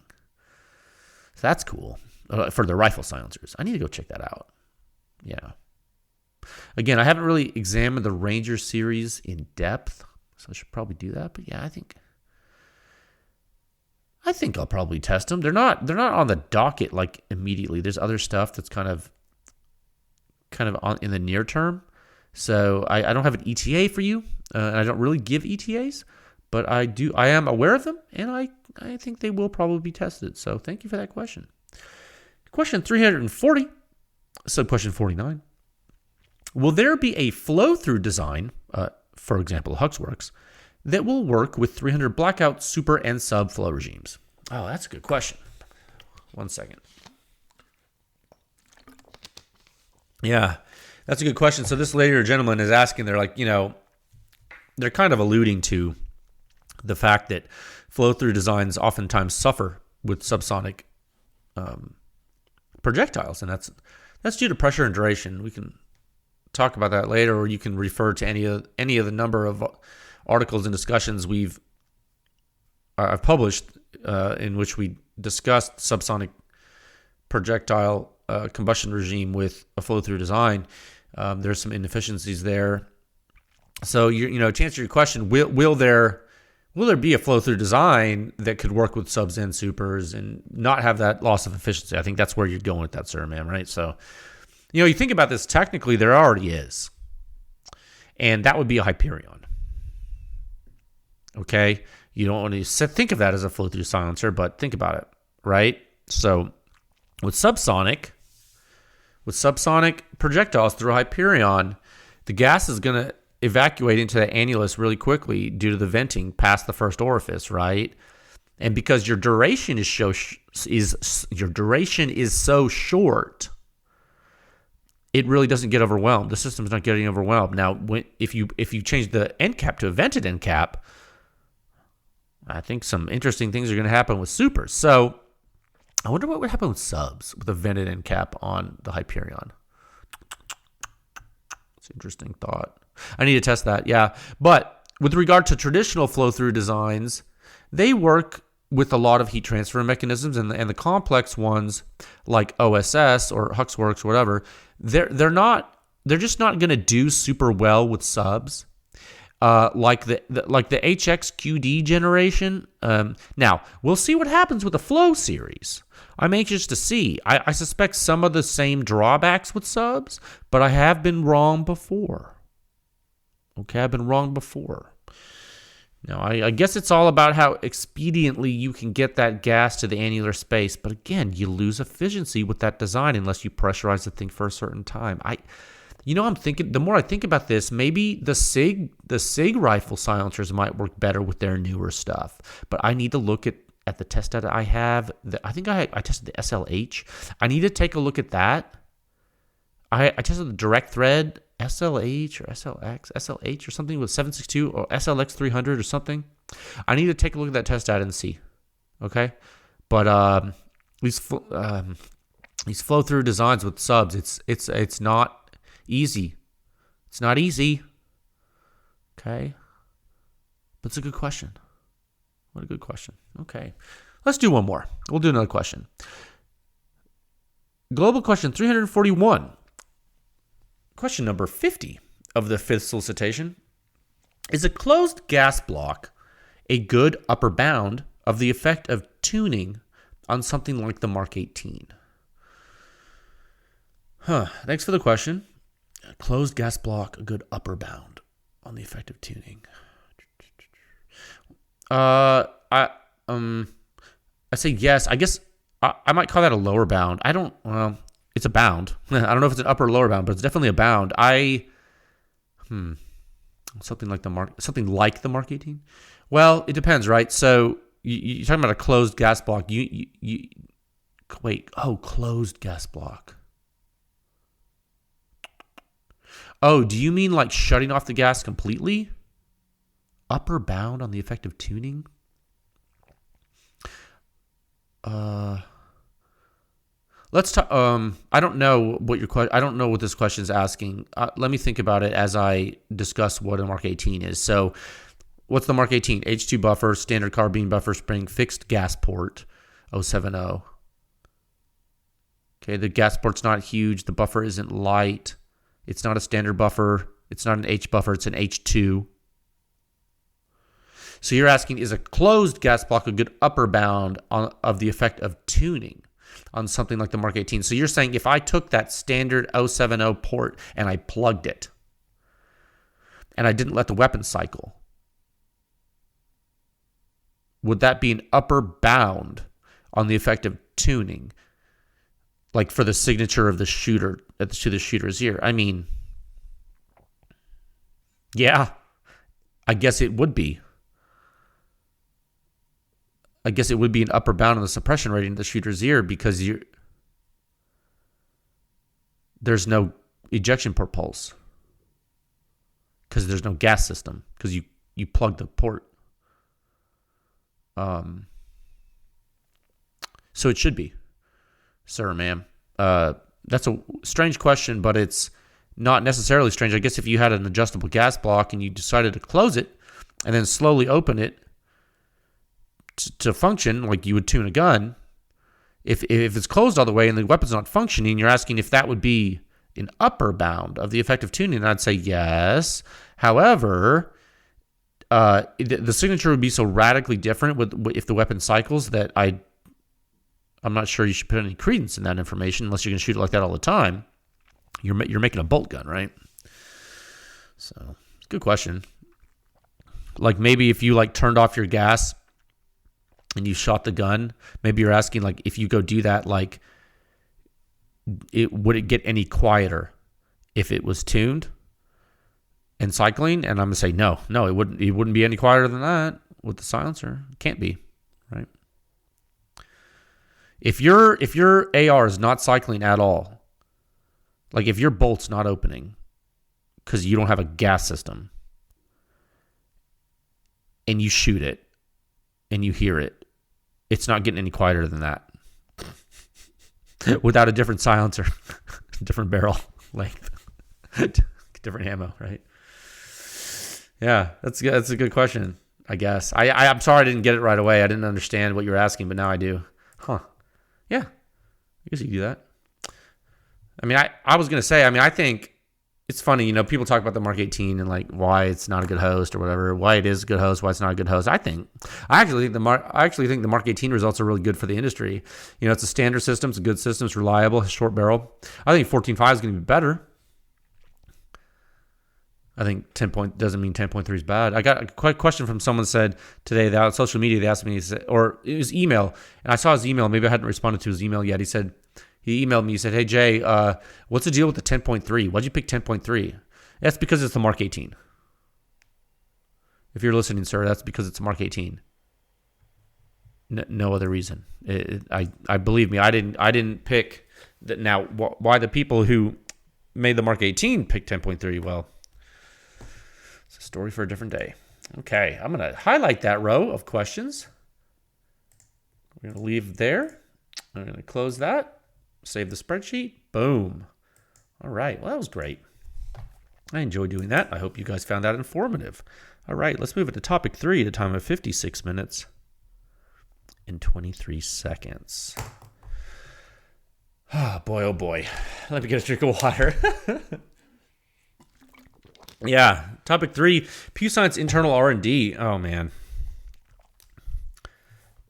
So that's cool for the rifle silencers. I need to go check that out. Yeah. Again, I haven't really examined the Ranger series in depth, so I should probably do that. But yeah, I think I'll probably test them. They're not on the docket like immediately. There's other stuff that's kind of on in the near term. So I don't have an ETA for you. I don't really give ETAs, but I am aware of them, and I think they will probably be tested. So thank you for that question. Question 340, sub-question 49. Will there be a flow-through design, for example, Huxworks, that will work with 300 blackout, super, and sub flow regimes? Oh, that's a good question. 1 second. Yeah, that's a good question. So this lady or gentleman is asking, they're like, they're kind of alluding to the fact that flow-through designs oftentimes suffer with subsonic projectiles, and that's due to pressure and duration. We can talk about that later, or you can refer to any of the number of articles and discussions I've published in which we discussed subsonic projectile combustion regime with a flow-through design. There's some inefficiencies there. So to answer your question, will there be a flow-through design that could work with subs and supers and not have that loss of efficiency? I think that's where you're going with that, sir, ma'am, right? So, you think about this technically, there already is, and that would be a Hyperion. Okay, you don't want to think of that as a flow-through silencer, but think about it, right? So, with subsonic projectiles through Hyperion, the gas is going to evacuate into the annulus really quickly due to the venting past the first orifice, right? And because your duration is so short, it really doesn't get overwhelmed. The system's not getting overwhelmed. Now, if you change the end cap to a vented end cap, I think some interesting things are going to happen with supers. So I wonder what would happen with subs with a vented end cap on the Hyperion. It's an interesting thought. I need to test that, yeah. But with regard to traditional flow-through designs, they work with a lot of heat transfer mechanisms, and the complex ones like OSS or Huxworks or whatever, they're just not going to do super well with subs. Like the HXQD generation. Now we'll see what happens with the Flow series. I'm anxious to see. I suspect some of the same drawbacks with subs, but I have been wrong before. Okay, I've been wrong before. Now, I guess it's all about how expediently you can get that gas to the annular space, but again, you lose efficiency with that design unless you pressurize the thing for a certain time. I'm thinking, the more I think about this, maybe the SIG rifle silencers might work better with their newer stuff, but I need to look at the test data I have. I think I tested the SLH. I need to take a look at that. I tested the direct thread SLH or SLH or something with 762 or SLX 300 or something. I need to take a look at that test data and see. Okay, but these flow through designs with subs, it's not easy. It's not easy. Okay, but it's a good question. What a good question. Okay, let's do one more. We'll do another question. Global question 341. Question number 50 of the fifth solicitation. Is a closed gas block a good upper bound of the effect of tuning on something like the Mark 18? Thanks for the question. A closed gas block, a good upper bound on the effect of tuning. I say yes. I guess I might call that a lower bound. It's a bound. I don't know if it's an upper or lower bound, but it's definitely a bound. Something like the Mark 18. Well, it depends, right? So you're talking about a closed gas block. Closed gas block. Oh, do you mean like shutting off the gas completely? Upper bound on the effect of tuning? Let's talk. I don't know what this question is asking. Let me think about it as I discuss what a Mark 18 is. So, what's the Mark 18? H2 buffer, standard carbine buffer spring, fixed gas port, 070. Okay, the gas port's not huge. The buffer isn't light. It's not a standard buffer. It's not an H buffer. It's an H2. So you're asking, is a closed gas block a good upper bound of the effect of tuning on something like the Mark 18? So you're saying if I took that standard 070 port and I plugged it and I didn't let the weapon cycle, would that be an upper bound on the effect of tuning? Like for the signature of the shooter to the shooter's ear? I mean, yeah, I guess it would be. I guess it would be an upper bound on the suppression rating of the shooter's ear because there's no ejection port pulse because there's no gas system because you plug the port. So it should be, sir or ma'am. That's a strange question, but it's not necessarily strange. I guess if you had an adjustable gas block and you decided to close it and then slowly open it to function like you would tune a gun, if it's closed all the way and the weapon's not functioning, you're asking if that would be an upper bound of the effective tuning, and I'd say yes. However, the signature would be so radically different if the weapon cycles that I'm not sure you should put any credence in that information unless you're going to shoot it like that all the time. You're making a bolt gun, right? So, good question. Like maybe if you turned off your gas and you shot the gun, maybe you're asking if you go do that, would it get any quieter if it was tuned and cycling? And I'm gonna say no, it wouldn't be any quieter than that with the silencer. It can't be, right? If your AR is not cycling at all, Like if your bolt's not opening because you don't have a gas system and you shoot it and you hear it, it's not getting any quieter than that. Without a different silencer, different barrel length, different ammo, right? Yeah, that's good. That's a good question, I guess. I'm sorry I didn't get it right away. I didn't understand what you were asking, but now I do. Huh. Yeah, I guess you can do that. I mean, I was going to say, I think it's funny, people talk about the Mark 18 and like why it's not a good host or whatever, why it is a good host, why it's not a good host. I actually think the Mark 18 results are really good for the industry. It's a standard system, it's a good system, it's reliable, short barrel. I think 14.5 is going to be better. I think 10 point doesn't mean 10.3 is bad. I got a quick question from someone said today that on social media, they asked me, or it was email, and I saw his email. Maybe I hadn't responded to his email yet. He emailed me. He said, "Hey, Jay, what's the deal with the 10.3? Why'd you pick 10.3? That's because it's the Mark 18. If you're listening, sir, that's because it's a Mark 18. No other reason. I believe me. I didn't pick that. Now, why the people who made the Mark 18 picked 10.3? Well, it's a story for a different day. Okay, I'm going to highlight that row of questions. We're going to leave there. I'm going to close that. Save the spreadsheet. Boom. All right. Well, that was great. I enjoyed doing that. I hope you guys found that informative. All right. Let's move it to topic 3 at a time of 56 minutes and 23 seconds. Oh, boy. Let me get a drink of water. Yeah. Topic 3, PEW Science internal R&D. Oh, man.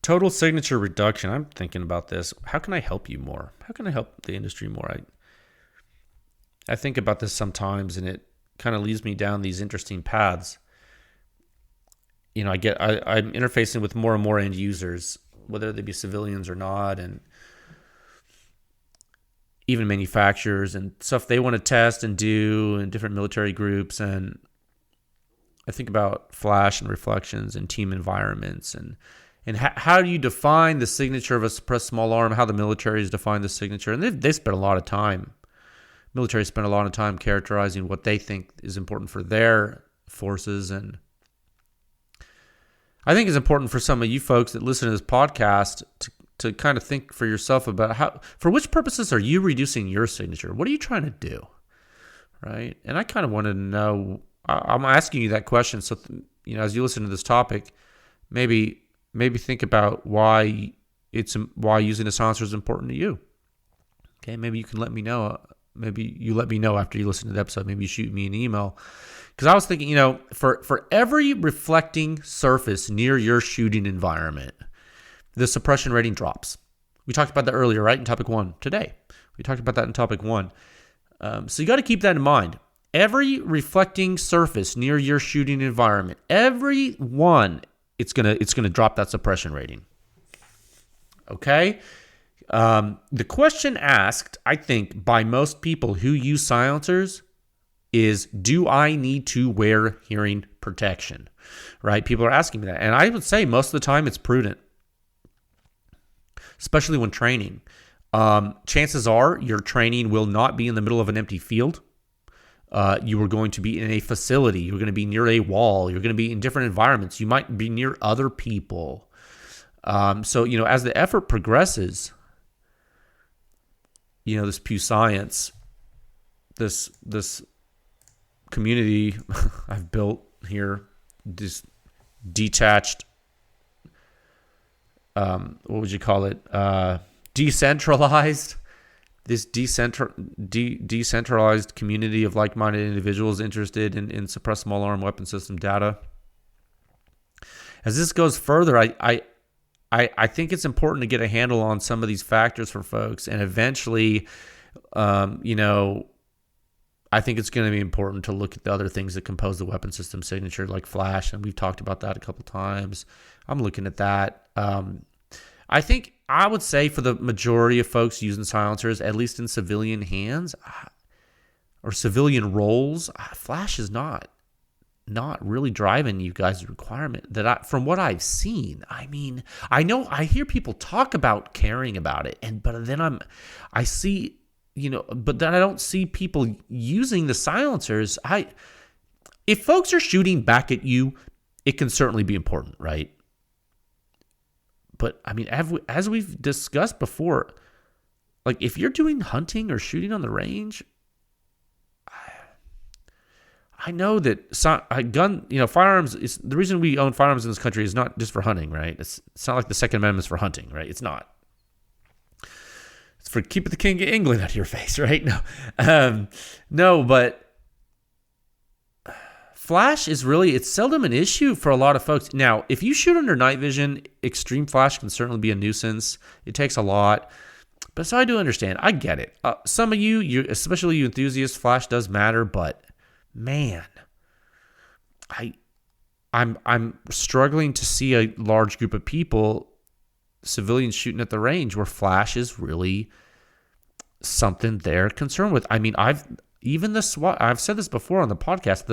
Total signature reduction. I'm thinking about this. How can I help you more? How can I help the industry more? I think about this sometimes, and it kind of leads me down these interesting paths. I'm interfacing with more and more end users, whether they be civilians or not, and even manufacturers and stuff they want to test and do, and different military groups. And I think about flash and reflections and team environments and how do you define the signature of a suppressed small arm, how the military has defined the signature. And they spent a lot of time. Military spent a lot of time characterizing what they think is important for their forces. And I think it's important for some of you folks that listen to this podcast to kind of think for yourself about for which purposes are you reducing your signature? What are you trying to do? Right? And I kind of wanted to know, I'm asking you that question. So, as you listen to this topic, maybe think about why using a silencer is important to you. Okay, maybe you can let me know. Maybe you let me know after you listen to the episode. Maybe you shoot me an email. Because I was thinking, for every reflecting surface near your shooting environment, the suppression rating drops. We talked about that earlier, right? In topic 1 today. We talked about that in topic 1. So you got to keep that in mind. Every reflecting surface near your shooting environment, every one, it's gonna drop that suppression rating. Okay? The question asked, I think, by most people who use silencers is, do I need to wear hearing protection? Right? People are asking me that. And I would say most of the time it's prudent, especially when training. Chances are your training will not be in the middle of an empty field. You are going to be in a facility. You're going to be near a wall. You're going to be in different environments. You might be near other people. So, as the effort progresses, this PEW Science, this community I've built here, this detached, what would you call it? Decentralized. This decentralized community of like-minded individuals interested in suppressed small arm weapon system data. As this goes further, I think it's important to get a handle on some of these factors for folks, and eventually, I think it's going to be important to look at the other things that compose the weapon system signature, like flash, and we've talked about that a couple times. I'm looking at that. I think I would say for the majority of folks using silencers, at least in civilian hands or civilian roles, flash is not really driving you guys' requirement from what I've seen. I mean, I know I hear people talk about caring about it, but then I see, but then I don't see people using the silencers. If folks are shooting back at you, it can certainly be important, right? But I mean, as we've discussed before, like if you're doing hunting or shooting on the range, I know that firearms is the reason we own firearms in this country is not just for hunting, right? It's not like the Second Amendment is for hunting, right? It's not. It's for keeping the King of England out of your face, right? No, but flash is it's seldom an issue for a lot of folks. Now, if you shoot under night vision, extreme flash can certainly be a nuisance. It takes a lot. But so I do understand. I get it. Some of you, especially you enthusiasts, flash does matter, but man, I'm struggling to see a large group of people, civilians shooting at the range, where flash is really something they're concerned with. I mean, I've said this before on the podcast,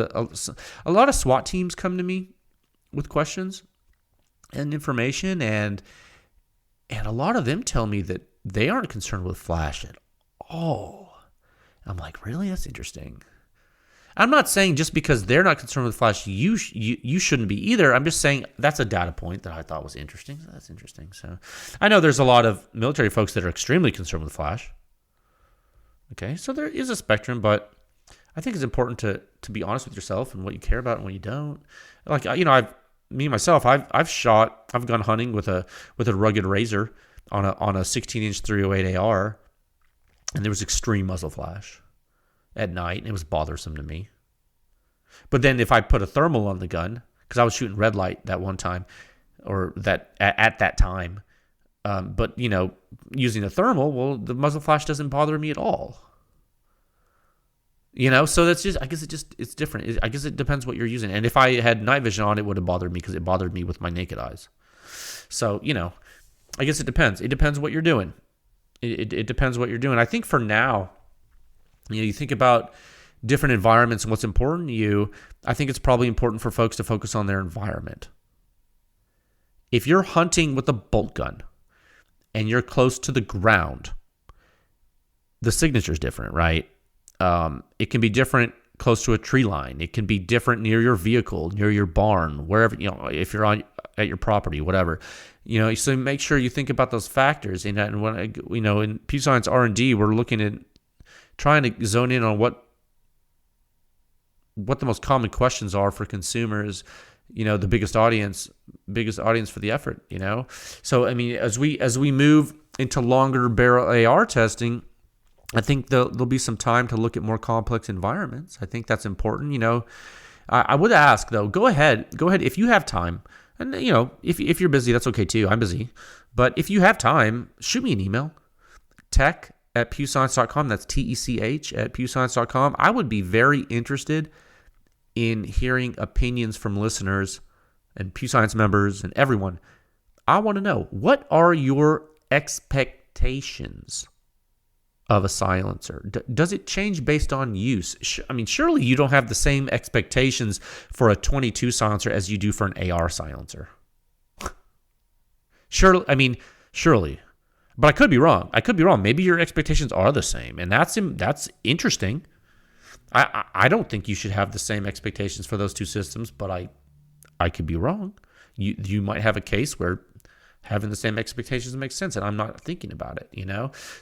a lot of SWAT teams come to me with questions and information, and a lot of them tell me that they aren't concerned with flash at all. I'm like, really? That's interesting. I'm not saying just because they're not concerned with flash, you shouldn't be either. I'm just saying that's a data point that I thought was interesting. So that's interesting. So I know there's a lot of military folks that are extremely concerned with flash. Okay, so there is a spectrum, but I think it's important to be honest with yourself and what you care about and what you don't. Like, I've gone hunting with a rugged razor on a 16-inch 308 AR, and there was extreme muzzle flash at night, and it was bothersome to me. But then if I put a thermal on the gun, because I was shooting red light that one time, or that at that time, but using a thermal, well, the muzzle flash doesn't bother me at all. So that's just, I guess it's different. I guess it depends what you're using. And if I had night vision on, it would have bothered me because it bothered me with my naked eyes. So, I guess it depends. It depends what you're doing. It depends what you're doing. I think for now, you think about different environments and what's important to you. I think it's probably important for folks to focus on their environment. If you're hunting with a bolt gun and you're close to the ground, the signature is different, right? It can be different close to a tree line. It can be different near your vehicle, near your barn, wherever, if you're at your property, whatever. So make sure you think about those factors. And when in PEW Science R&D, we're looking at trying to zone in on what the most common questions are for consumers. The biggest audience for the effort. So I mean, as we move into longer barrel AR testing, I think there'll be some time to look at more complex environments. I think that's important. I would ask though, go ahead if you have time, and if you're busy, that's okay too. I'm busy, but if you have time, shoot me an email, tech@pewscience.com. That's TECH@pewscience.com. I would be very interested in hearing opinions from listeners and PEW Science members and everyone. I want to know, what are your expectations of a silencer? Does it change based on use? I mean, surely you don't have the same expectations for a 22 silencer as you do for an AR silencer. Surely. But I could be wrong. Maybe your expectations are the same, and that's interesting. I don't think you should have the same expectations for those two systems, but I could be wrong. You might have a case where having the same expectations makes sense, and I'm not thinking about it,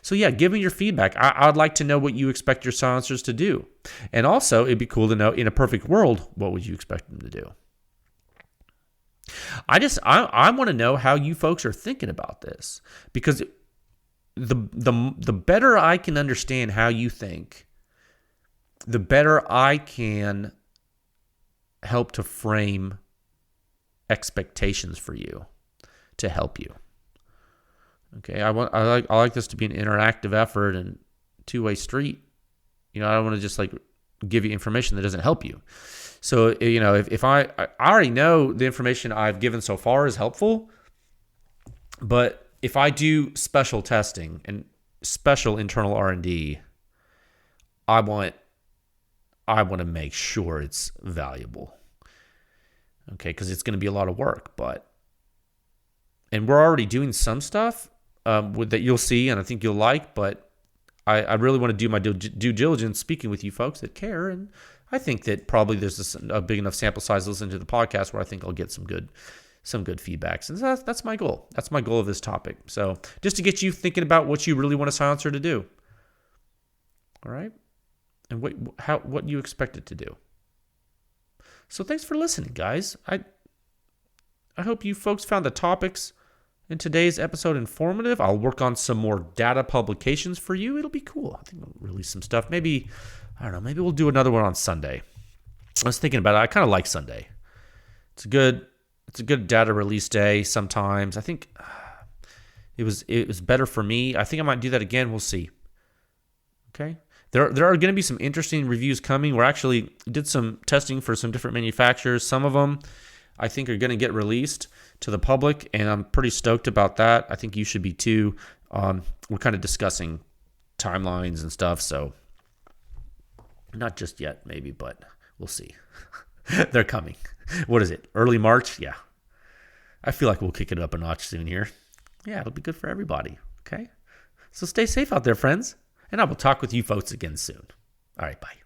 So yeah, give me your feedback. I'd like to know what you expect your silencers to do. And also, it'd be cool to know, in a perfect world, what would you expect them to do? I want to know how you folks are thinking about this, because the better I can understand how you think, the better I can help to frame expectations for you to help you. Okay, I like this to be an interactive effort and two-way street. I don't want to just give you information that doesn't help you. So if I already know the information I've given so far is helpful, but if I do special testing and special internal R&D, I want to make sure it's valuable. Okay, because it's going to be a lot of work, and we're already doing some stuff that you'll see and I think you'll like, but I really want to do my due diligence speaking with you folks that care, and I think that probably there's a big enough sample size listening to the podcast where I think I'll get some good feedbacks. And that's my goal. That's my goal of this topic. So just to get you thinking about what you really want a silencer to do. All right? And what you expect it to do. So thanks for listening, guys. I hope you folks found the topics in today's episode informative. I'll work on some more data publications for you. It'll be cool. I think we'll release some stuff. Maybe, I don't know, maybe we'll do another one on Sunday. I was thinking about it. I kind of like Sunday. It's a good data release day sometimes. I think it was better for me. I think I might do that again. We'll see. Okay. There are going to be some interesting reviews coming. We're actually did some testing for some different manufacturers. Some of them I think are going to get released to the public, and I'm pretty stoked about that. I think you should be too. We're kind of discussing timelines and stuff, so not just yet maybe, but we'll see. They're coming. What is it? Early March? Yeah. I feel like we'll kick it up a notch soon here. Yeah, it'll be good for everybody. Okay? So stay safe out there, friends. And I will talk with you folks again soon. All right, bye.